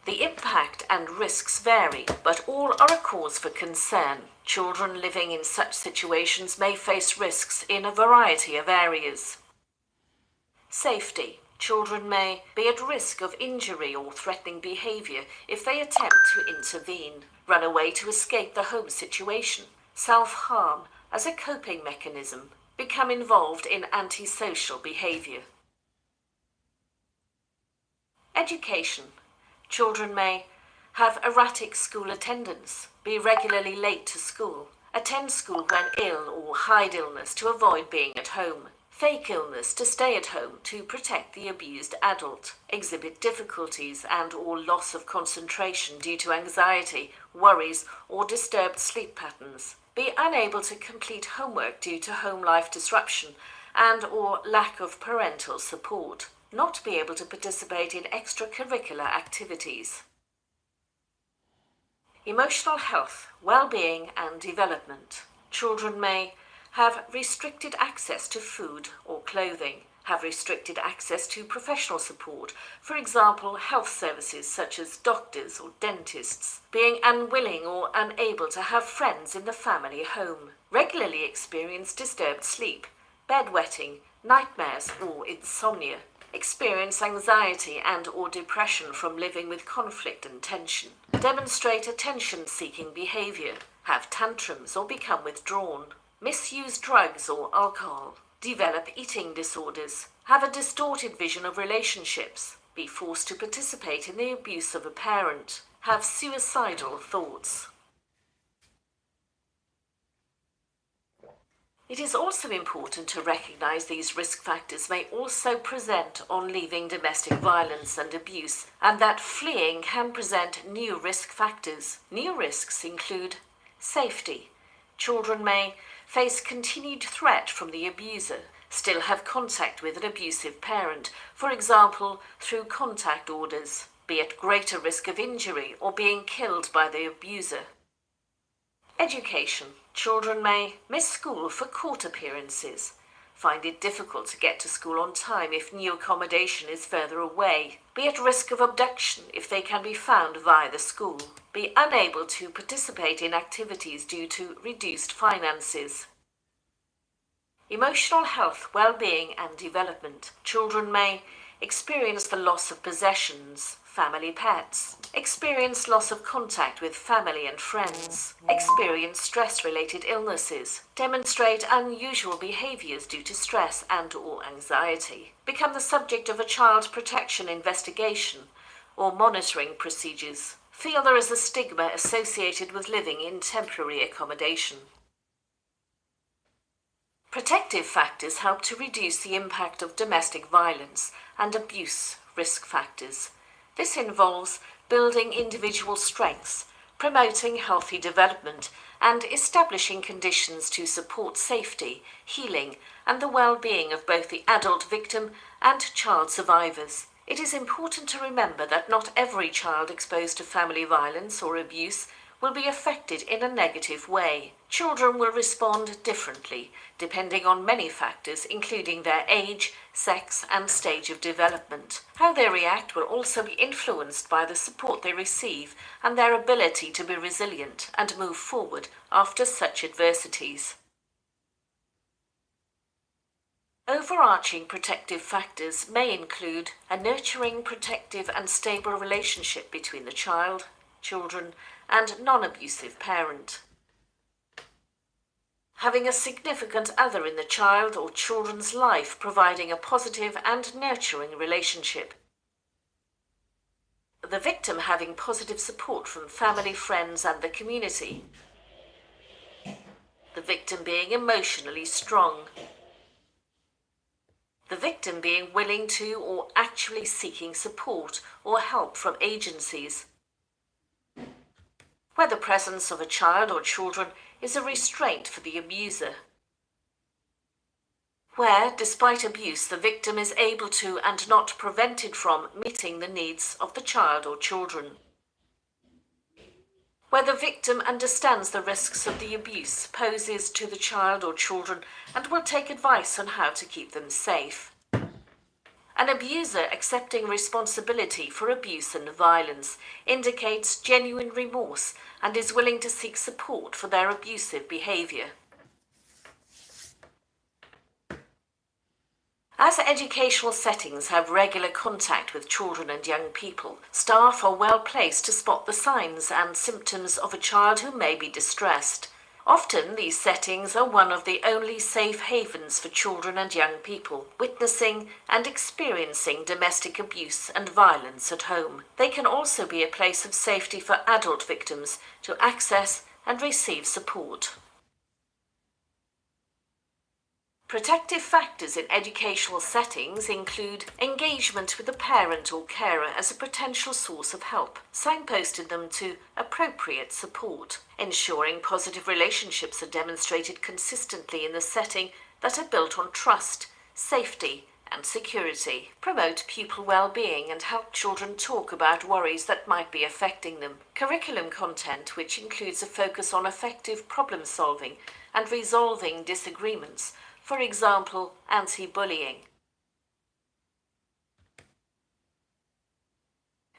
The impact and risks vary, but all are a cause for concern. Children living in such situations may face risks in a variety of areas. Safety. Children may be at risk of injury or threatening behaviour if they attempt to intervene, run away to escape the home situation, self-harm as a coping mechanism, become involved in antisocial behaviour. Education. Children may have erratic school attendance, be regularly late to school, attend school when ill or hide illness to avoid being at home, fake illness to stay at home to protect the abused adult, exhibit difficulties and or loss of concentration due to anxiety, worries or disturbed sleep patterns, be unable to complete homework due to home life disruption and or lack of parental support, not be able to participate in extracurricular activities. Emotional health, well-being and development. Children may have restricted access to food or clothing, have restricted access to professional support, for example, health services such as doctors or dentists, being unwilling or unable to have friends in the family home, regularly experience disturbed sleep, bedwetting, nightmares or insomnia, experience anxiety and or depression from living with conflict and tension, demonstrate attention-seeking behaviour, have tantrums or become withdrawn, misuse drugs or alcohol, develop eating disorders, have a distorted vision of relationships, be forced to participate in the abuse of a parent, have suicidal thoughts. It is also important to recognise these risk factors may also present on leaving domestic violence and abuse, and that fleeing can present new risk factors. New risks include safety. Children may face continued threat from the abuser, still have contact with an abusive parent, for example, through contact orders, be at greater risk of injury or being killed by the abuser. Education. Children may miss school for court appearances, find it difficult to get to school on time if new accommodation is further away, be at risk of abduction if they can be found via the school, be unable to participate in activities due to reduced finances. Emotional health, well-being and development. Children may experience the loss of possessions, family pets, experience loss of contact with family and friends, experience stress-related illnesses, demonstrate unusual behaviours due to stress and or anxiety, become the subject of a child protection investigation or monitoring procedures, feel there is a stigma associated with living in temporary accommodation. Protective factors help to reduce the impact of domestic violence and abuse risk factors. This involves building individual strengths, promoting healthy development, and establishing conditions to support safety, healing, and the well-being of both the adult victim and child survivors. It is important to remember that not every child exposed to family violence or abuse will be affected in a negative way. Children will respond differently, depending on many factors, including their age, sex, and stage of development. How they react will also be influenced by the support they receive and their ability to be resilient and move forward after such adversities. Overarching protective factors may include a nurturing, protective, and stable relationship between the child, children, and non-abusive parent. Having a significant other in the child or children's life providing a positive and nurturing relationship. The victim having positive support from family, friends, and the community. The victim being emotionally strong. The victim being willing to or actually seeking support or help from agencies. Where the presence of a child or children is a restraint for the abuser. Where, despite abuse, the victim is able to and not prevented from meeting the needs of the child or children. where the victim understands the risks of the abuse poses to the child or children and will take advice on how to keep them safe. An abuser accepting responsibility for abuse and violence indicates genuine remorse and is willing to seek support for their abusive behaviour. As educational settings have regular contact with children and young people, staff are well placed to spot the signs and symptoms of a child who may be distressed. Often these settings are one of the only safe havens for children and young people witnessing and experiencing domestic abuse and violence at home. They can also be a place of safety for adult victims to access and receive support. Protective factors in educational settings include engagement with the parent or carer as a potential source of help, signposting them to appropriate support, ensuring positive relationships are demonstrated consistently in the setting that are built on trust, safety, and security, promote pupil well-being and help children talk about worries that might be affecting them. Curriculum content, which includes a focus on effective problem-solving and resolving disagreements, for example, anti-bullying.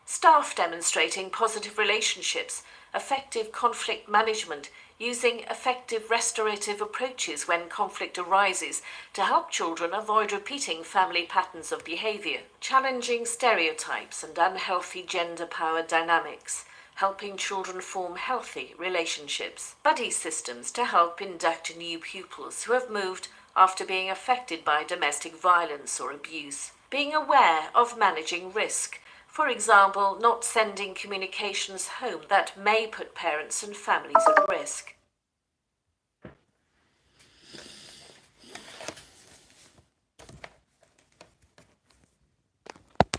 Staff demonstrating positive relationships, effective conflict management, using effective restorative approaches when conflict arises to help children avoid repeating family patterns of behaviour, challenging stereotypes and unhealthy gender power dynamics, helping children form healthy relationships, buddy systems to help induct new pupils who have moved after being affected by domestic violence or abuse, being aware of managing risk, for example, not sending communications home that may put parents and families at risk.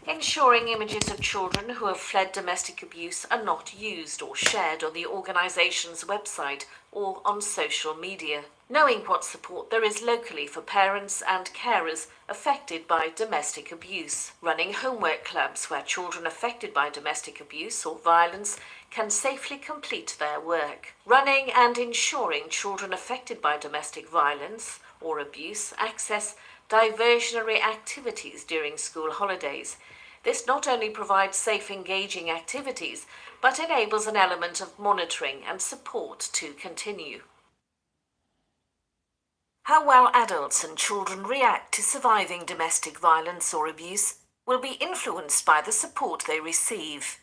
Ensuring images of children who have fled domestic abuse are not used or shared on the organisation's website or on social media. Knowing what support there is locally for parents and carers affected by domestic abuse. Running homework clubs where children affected by domestic abuse or violence can safely complete their work. Running and ensuring children affected by domestic violence or abuse access diversionary activities during school holidays. This not only provides safe, engaging activities, but enables an element of monitoring and support to continue. How well adults and children react to surviving domestic violence or abuse will be influenced by the support they receive.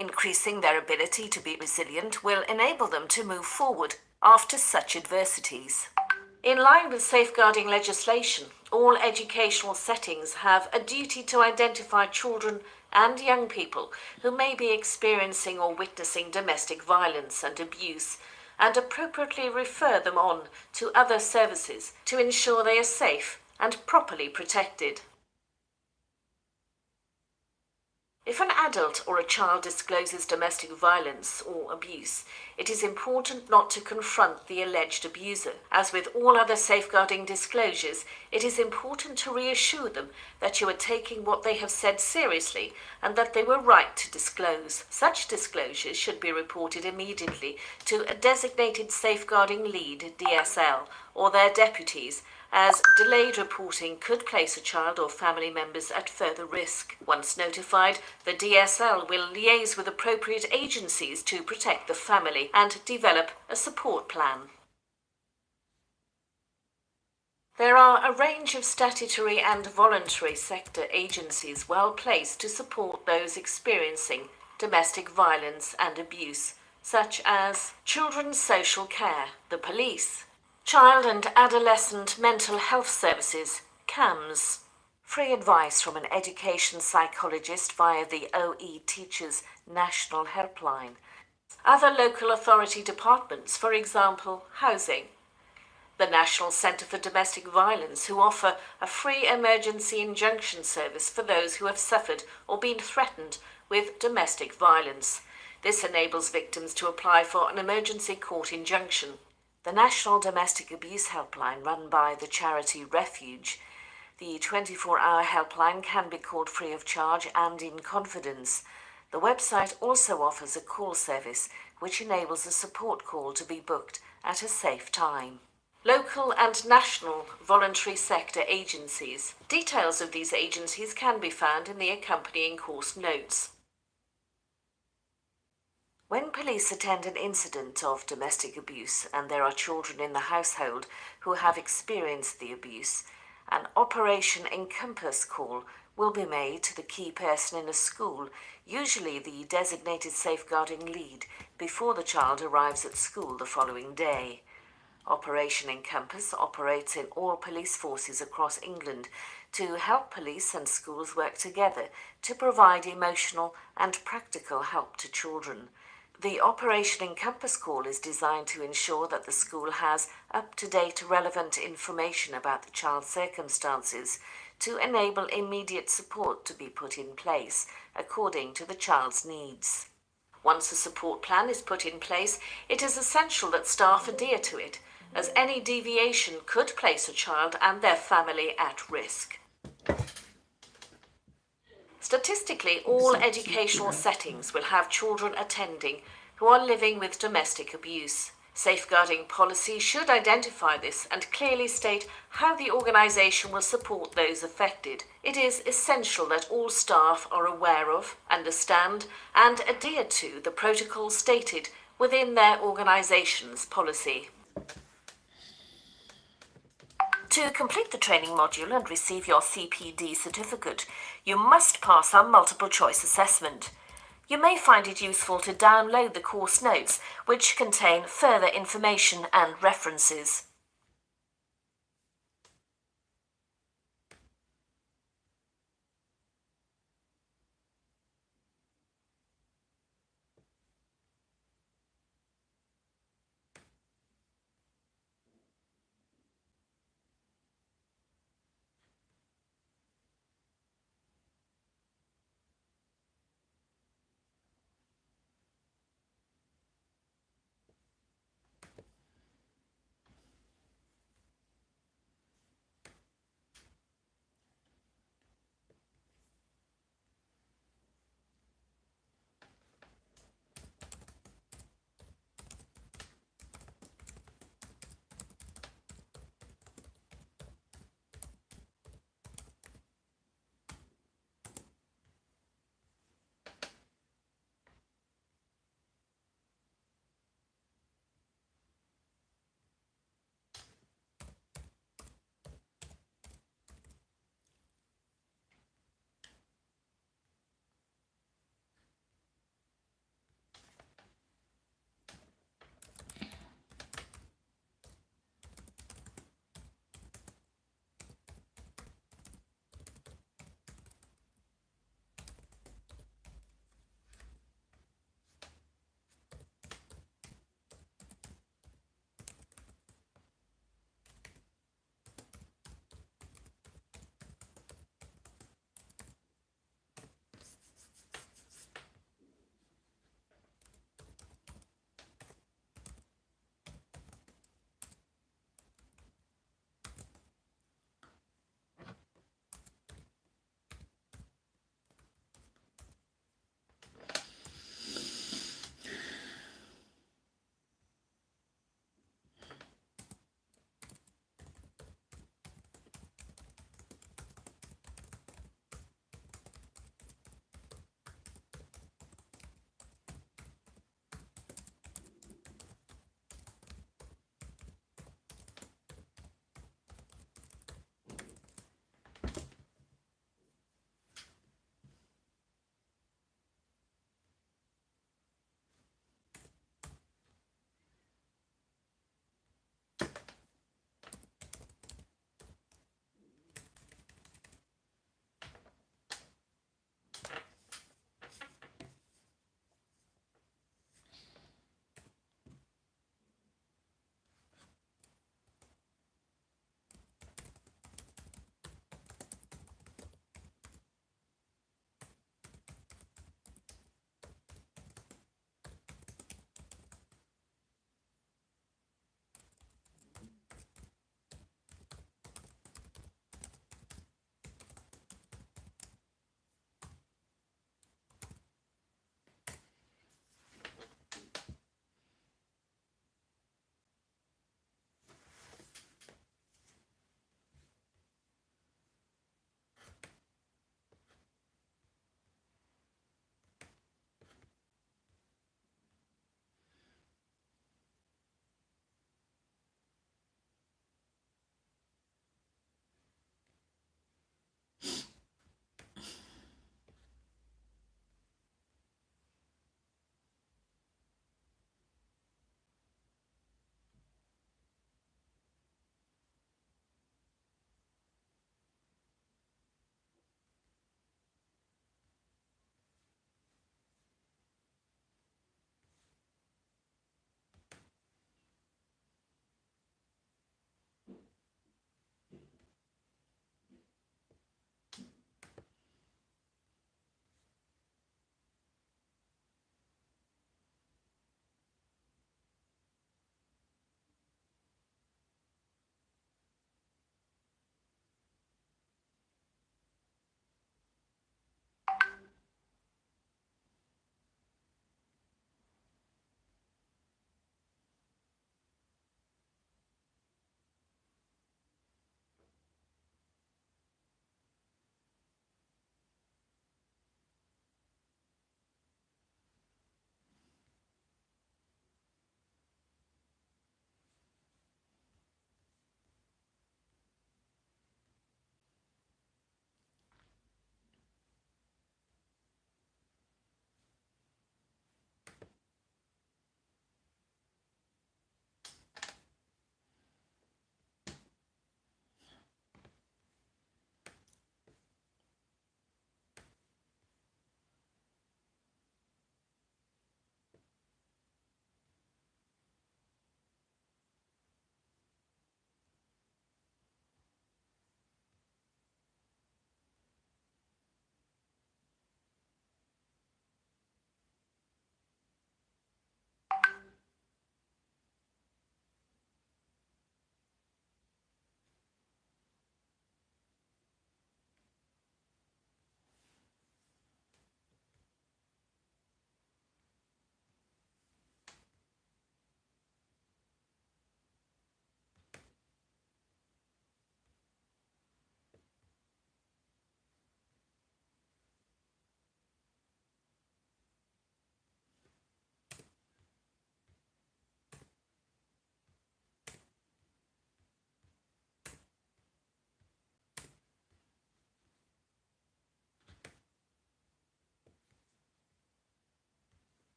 Increasing their ability to be resilient will enable them to move forward after such adversities. In line with safeguarding legislation, all educational settings have a duty to identify children and young people who may be experiencing or witnessing domestic violence and abuse, and appropriately refer them on to other services to ensure they are safe and properly protected. If an adult or a child discloses domestic violence or abuse, it is important not to confront the alleged abuser. As with all other safeguarding disclosures, it is important to reassure them that you are taking what they have said seriously and that they were right to disclose. Such disclosures should be reported immediately to a designated safeguarding lead, DSL, or their deputies, as delayed reporting could place a child or family members at further risk. Once notified, the DSL will liaise with appropriate agencies to protect the family and develop a support plan. There are a range of statutory and voluntary sector agencies well placed to support those experiencing domestic violence and abuse, such as Children's Social Care, the Police, Child and Adolescent Mental Health Services, CAMS. Free advice from an education psychologist via the OE Teachers National Helpline. Other local authority departments, for example, Housing. The National Centre for Domestic Violence, who offer a free emergency injunction service for those who have suffered or been threatened with domestic violence. This enables victims to apply for an emergency court injunction. The National Domestic Abuse Helpline, run by the charity Refuge. The 24-hour helpline can be called free of charge and in confidence. The website also offers a call service which enables a support call to be booked at a safe time. Local and national voluntary sector agencies. Details of these agencies can be found in the accompanying course notes. When police attend an incident of domestic abuse and there are children in the household who have experienced the abuse, an Operation Encompass call will be made to the key person in a school, usually the designated safeguarding lead, before the child arrives at school the following day. Operation Encompass operates in all police forces across England to help police and schools work together to provide emotional and practical help to children. The Operation Encompass call is designed to ensure that the school has up-to-date relevant information about the child's circumstances to enable immediate support to be put in place according to the child's needs. Once a support plan is put in place, it is essential that staff adhere to it, as any deviation could place a child and their family at risk. Statistically, all educational settings will have children attending who are living with domestic abuse. Safeguarding policy should identify this and clearly state how the organisation will support those affected. It is essential that all staff are aware of, understand and adhere to the protocols stated within their organisation's policy. To complete the training module and receive your CPD certificate, you must pass our multiple choice assessment. You may find it useful to download the course notes, which contain further information and references.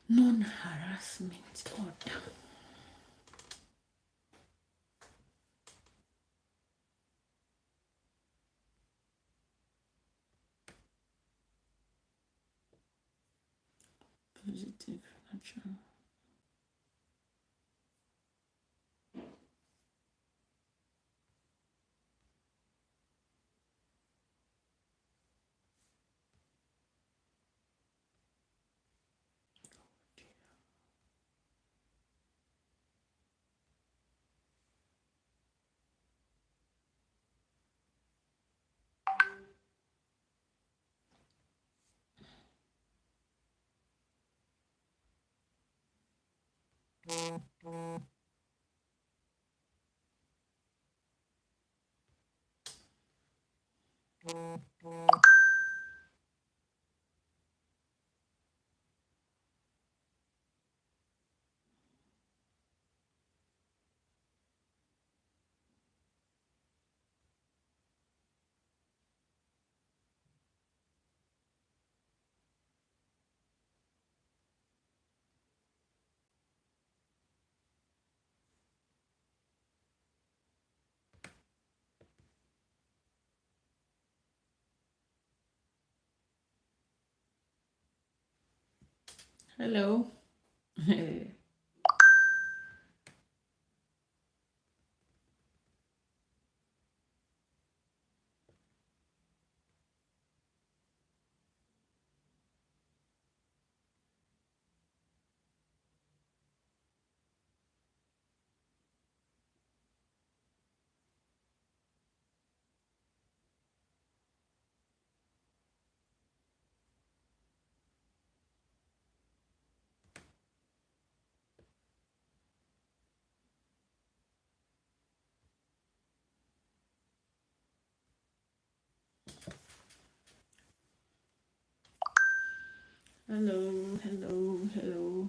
Non-harassment order. Positive natural. Hello. Hello, hello, hello.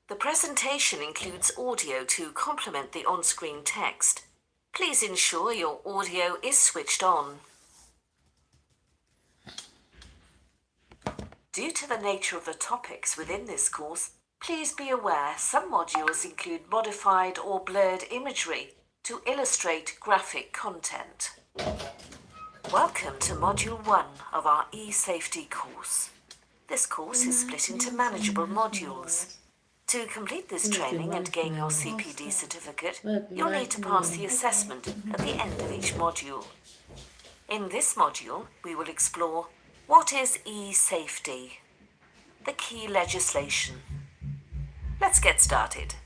The presentation includes audio to complement the on-screen text. Please ensure your audio is switched on. Due to the nature of the topics within this course, please be aware some modules include modified or blurred imagery to illustrate graphic content. Welcome to Module 1 of our e-safety course. This course is split into manageable modules. To complete this training and gain your CPD certificate, you'll need to pass the assessment at the end of each module. In this module, we will explore what is e-safety, the key legislation. Let's get started.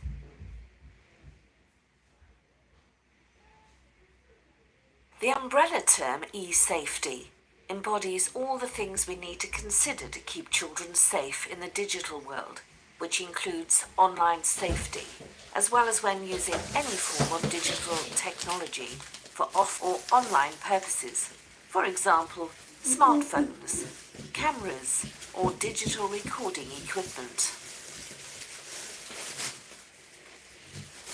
The umbrella term e-safety embodies all the things we need to consider to keep children safe in the digital world, which includes online safety, as well as when using any form of digital technology for off or online purposes. For example, smartphones, cameras, or digital recording equipment.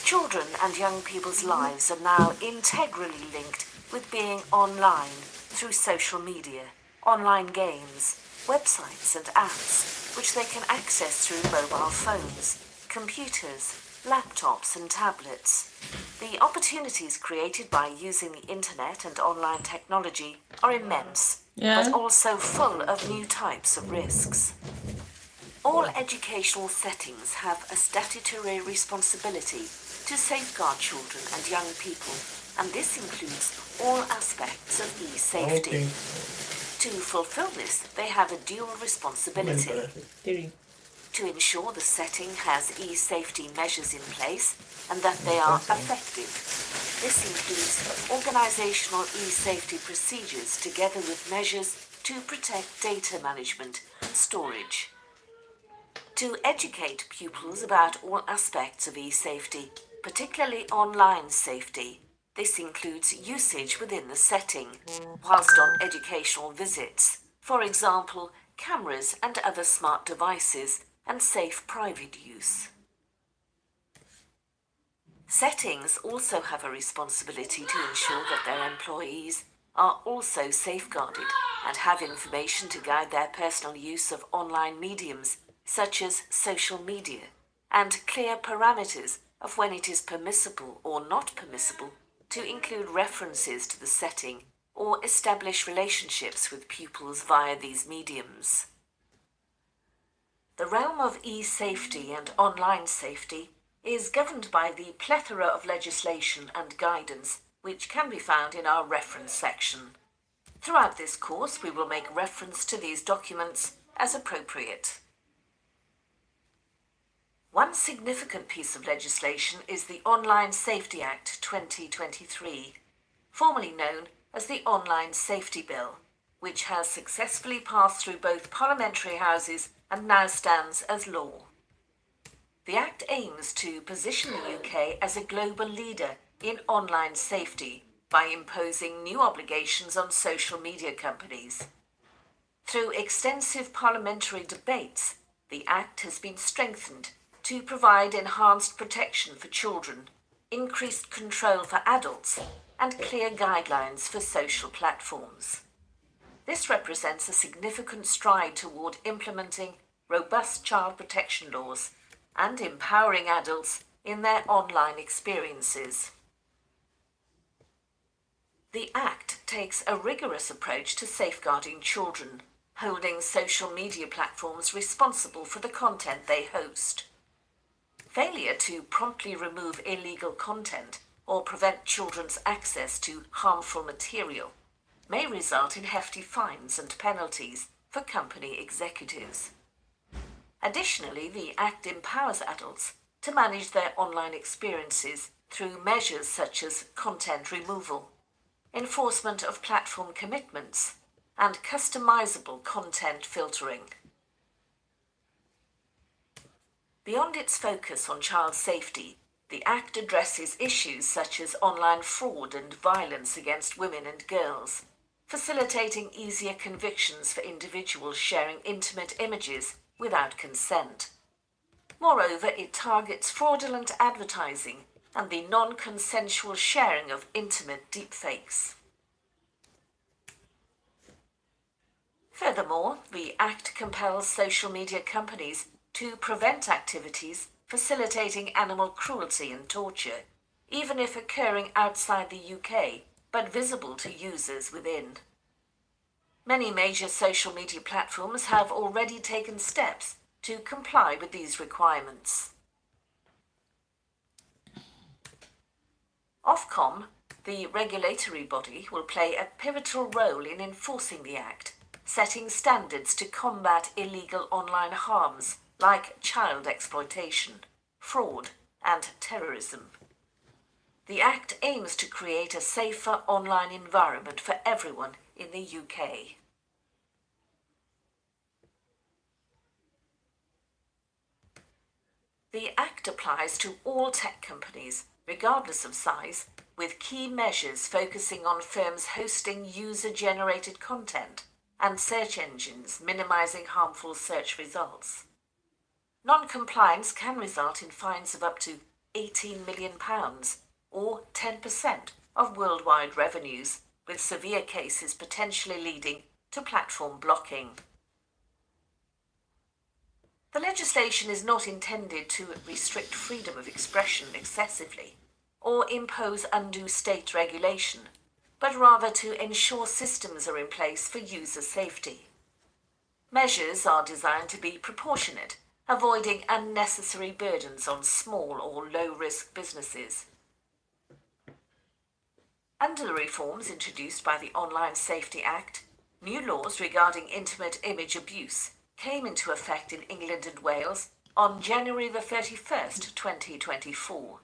Children and young people's lives are now integrally linked with being online through social media, online games, websites and apps, which they can access through mobile phones, computers, laptops and tablets. The opportunities created by using the internet and online technology are immense, Yeah. but also full of new types of risks. All educational settings have a statutory responsibility to safeguard children and young people, and this includes all aspects of e-safety. To fulfill this, they have a dual responsibility: 3. to ensure the setting has e-safety measures in place and that they are effective. This includes organisational e-safety procedures together with measures to protect data management and storage. To educate pupils about all aspects of e-safety, particularly online safety. This includes usage within the setting, whilst on educational visits, for example, cameras and other smart devices, and safe private use. Settings also have a responsibility to ensure that their employees are also safeguarded and have information to guide their personal use of online mediums, such as social media, and clear parameters of when it is permissible or not permissible to include references to the setting or establish relationships with pupils via these mediums. The realm of e-safety and online safety is governed by the plethora of legislation and guidance which can be found in our reference section. Throughout this course, we will make reference to these documents as appropriate. One significant piece of legislation is the Online Safety Act 2023, formerly known as the Online Safety Bill, which has successfully passed through both parliamentary houses and now stands as law. The Act aims to position the UK as a global leader in online safety by imposing new obligations on social media companies. Through extensive parliamentary debates, the Act has been strengthened to provide enhanced protection for children, increased control for adults, and clear guidelines for social platforms. This represents a significant stride toward implementing robust child protection laws and empowering adults in their online experiences. The Act takes a rigorous approach to safeguarding children, holding social media platforms responsible for the content they host. Failure to promptly remove illegal content or prevent children's access to harmful material may result in hefty fines and penalties for company executives. Additionally, the Act empowers adults to manage their online experiences through measures such as content removal, enforcement of platform commitments, and customizable content filtering. Beyond its focus on child safety, the Act addresses issues such as online fraud and violence against women and girls, facilitating easier convictions for individuals sharing intimate images without consent. Moreover, it targets fraudulent advertising and the non-consensual sharing of intimate deepfakes. Furthermore, the Act compels social media companies to prevent activities facilitating animal cruelty and torture, even if occurring outside the UK, but visible to users within. Many major social media platforms have already taken steps to comply with these requirements. Ofcom, the regulatory body, will play a pivotal role in enforcing the Act, setting standards to combat illegal online harms like child exploitation, fraud, and terrorism. The Act aims to create a safer online environment for everyone in the UK. The Act applies to all tech companies, regardless of size, with key measures focusing on firms hosting user-generated content and search engines minimizing harmful search results. Non-compliance can result in fines of up to £18 million or 10% of worldwide revenues, with severe cases potentially leading to platform blocking. The legislation is not intended to restrict freedom of expression excessively or impose undue state regulation, but rather to ensure systems are in place for user safety. Measures are designed to be proportionate, avoiding unnecessary burdens on small or low-risk businesses. Under the reforms introduced by the Online Safety Act, new laws regarding intimate image abuse came into effect in England and Wales on January the 31st, 2024.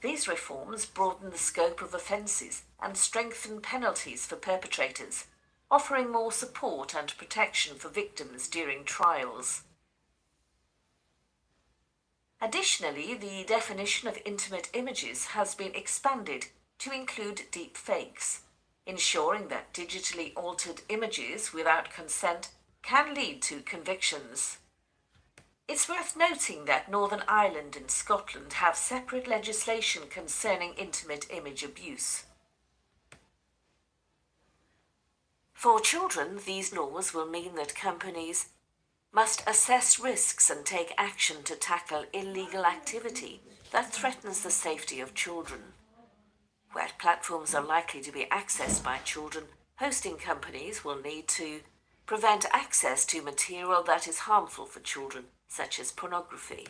These reforms broaden the scope of offences and strengthen penalties for perpetrators, offering more support and protection for victims during trials. Additionally, the definition of intimate images has been expanded to include deep fakes, ensuring that digitally altered images without consent can lead to convictions. It's worth noting that Northern Ireland and Scotland have separate legislation concerning intimate image abuse. For children, these laws will mean that companies must assess risks and take action to tackle illegal activity that threatens the safety of children. Where platforms are likely to be accessed by children, hosting companies will need to prevent access to material that is harmful for children, such as pornography.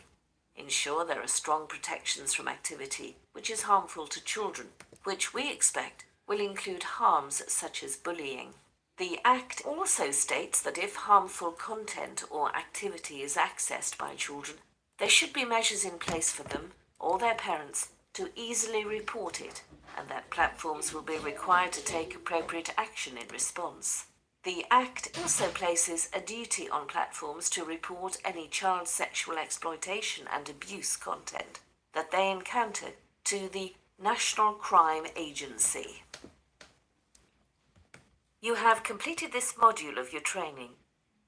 Ensure there are strong protections from activity which is harmful to children, which we expect will include harms such as bullying. The Act also states that if harmful content or activity is accessed by children, there should be measures in place for them or their parents to easily report it, and that platforms will be required to take appropriate action in response. The Act also places a duty on platforms to report any child sexual exploitation and abuse content that they encounter to the National Crime Agency. You have completed this module of your training.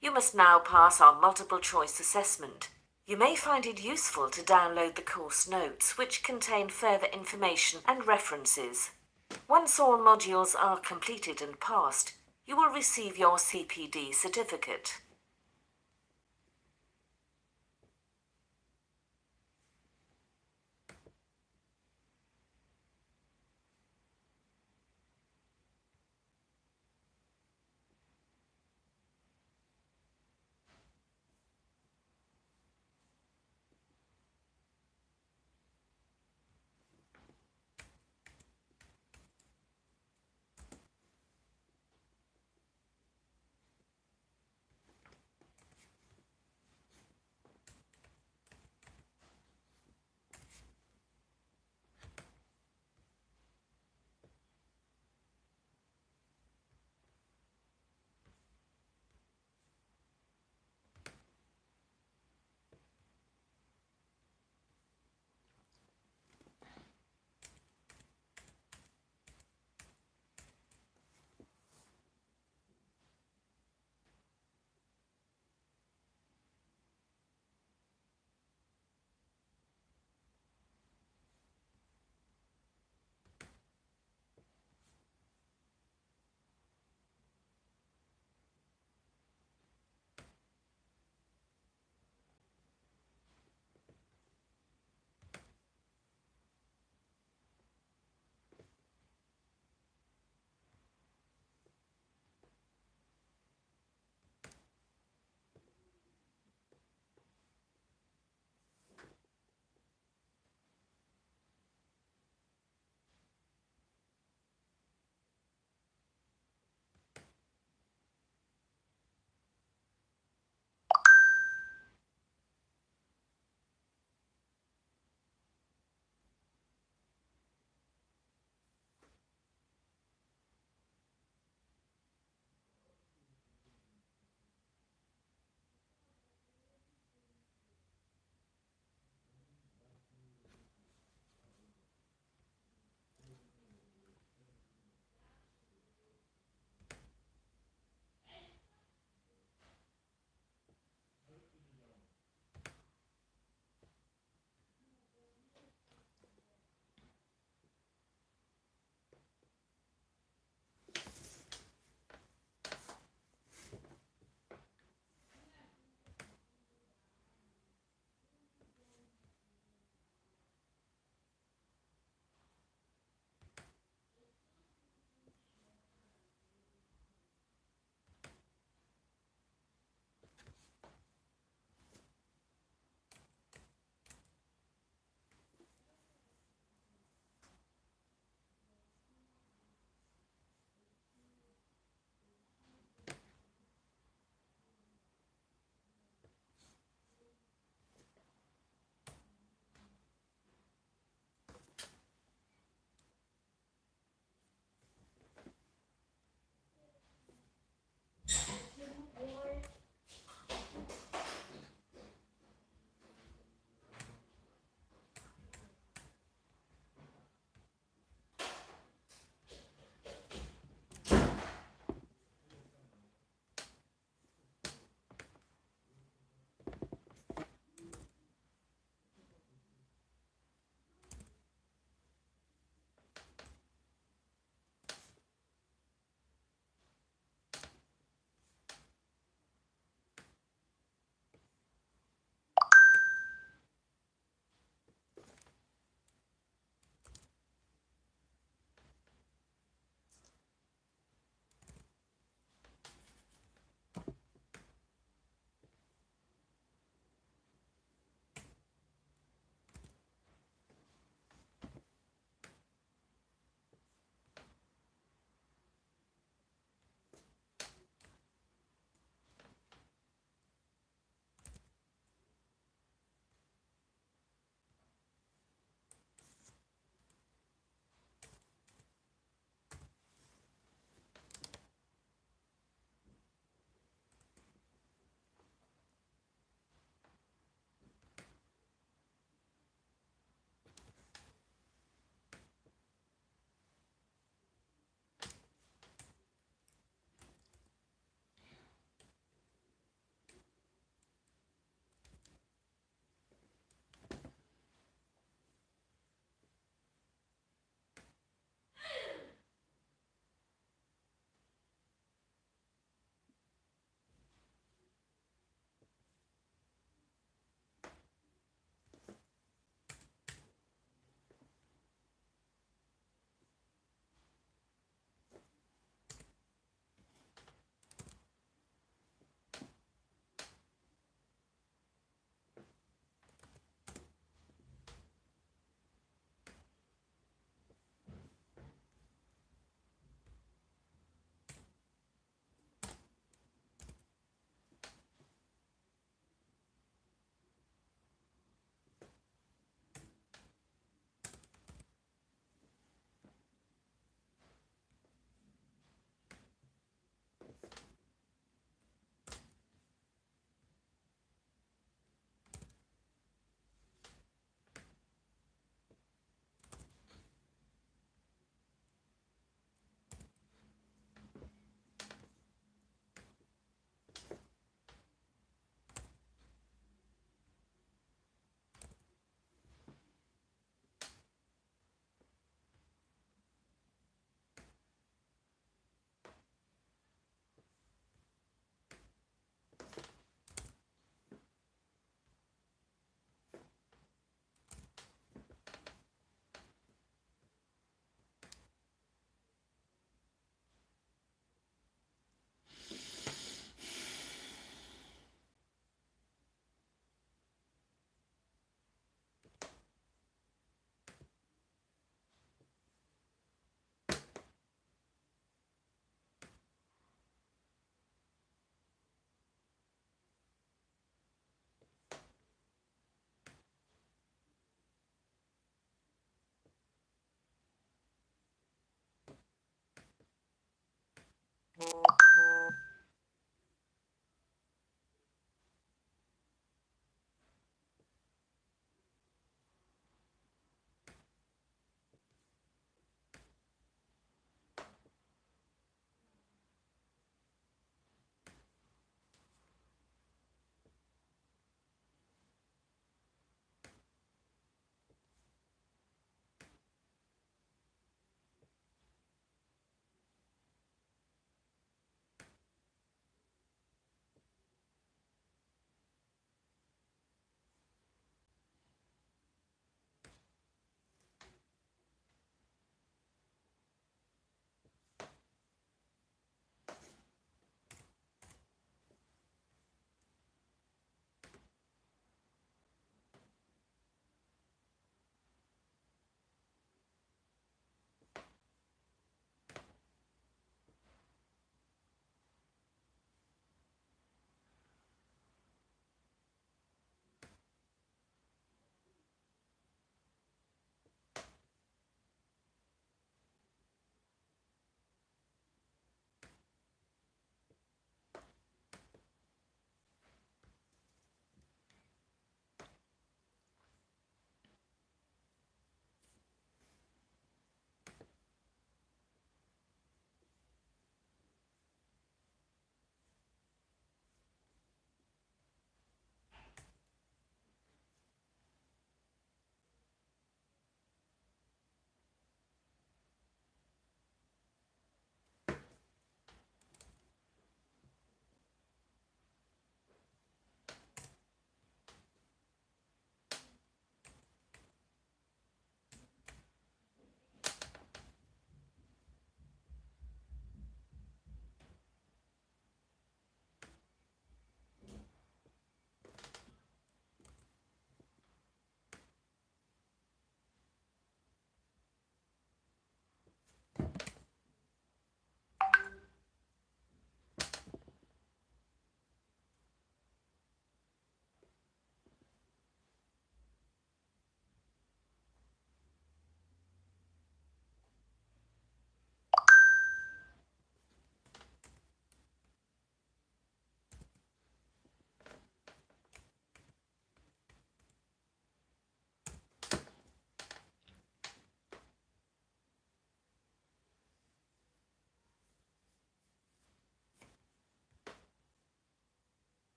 You must now pass our multiple choice assessment. You may find it useful to download the course notes, which contain further information and references. Once all modules are completed and passed, you will receive your CPD certificate.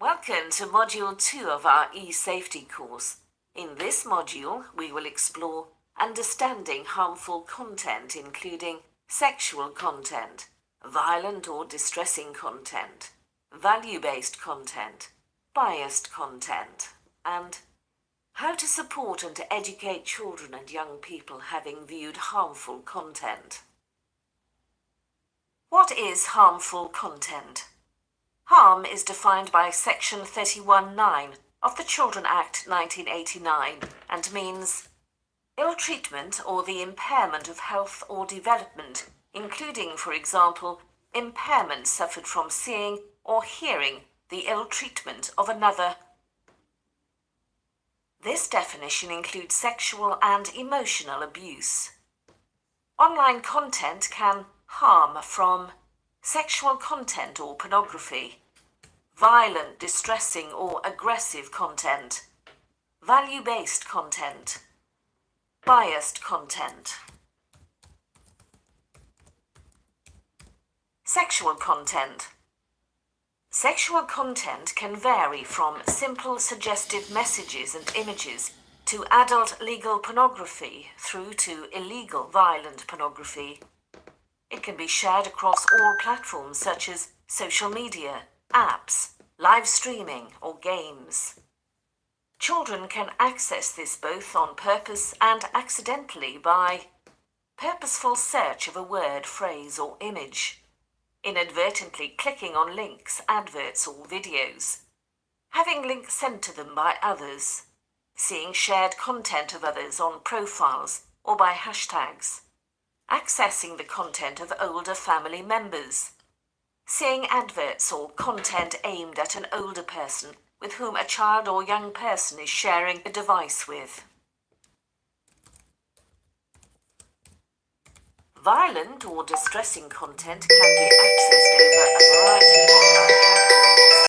Welcome to Module 2 of our e-safety course. In this module, we will explore understanding harmful content, including sexual content, violent or distressing content, value-based content, biased content, and how to support and to educate children and young people having viewed harmful content. What is harmful content? Harm is defined by Section 31(9) of the Children Act 1989 and means ill treatment or the impairment of health or development, including, for example, impairment suffered from seeing or hearing the ill treatment of another. This definition includes sexual and emotional abuse. Online content can harm from sexual content or pornography, violent, distressing or aggressive content, value-based content, biased content. Sexual content. Sexual content can vary from simple suggestive messages and images to adult legal pornography through to illegal violent pornography. It can be shared across all platforms such as social media, apps, live streaming, or games. Children can access this both on purpose and accidentally by purposeful search of a word, phrase, or image, inadvertently clicking on links, adverts, or videos, having links sent to them by others, seeing shared content of others on profiles or by hashtags, accessing the content of older family members, seeing adverts or content aimed at an older person with whom a child or young person is sharing a device with. Violent or distressing content can be accessed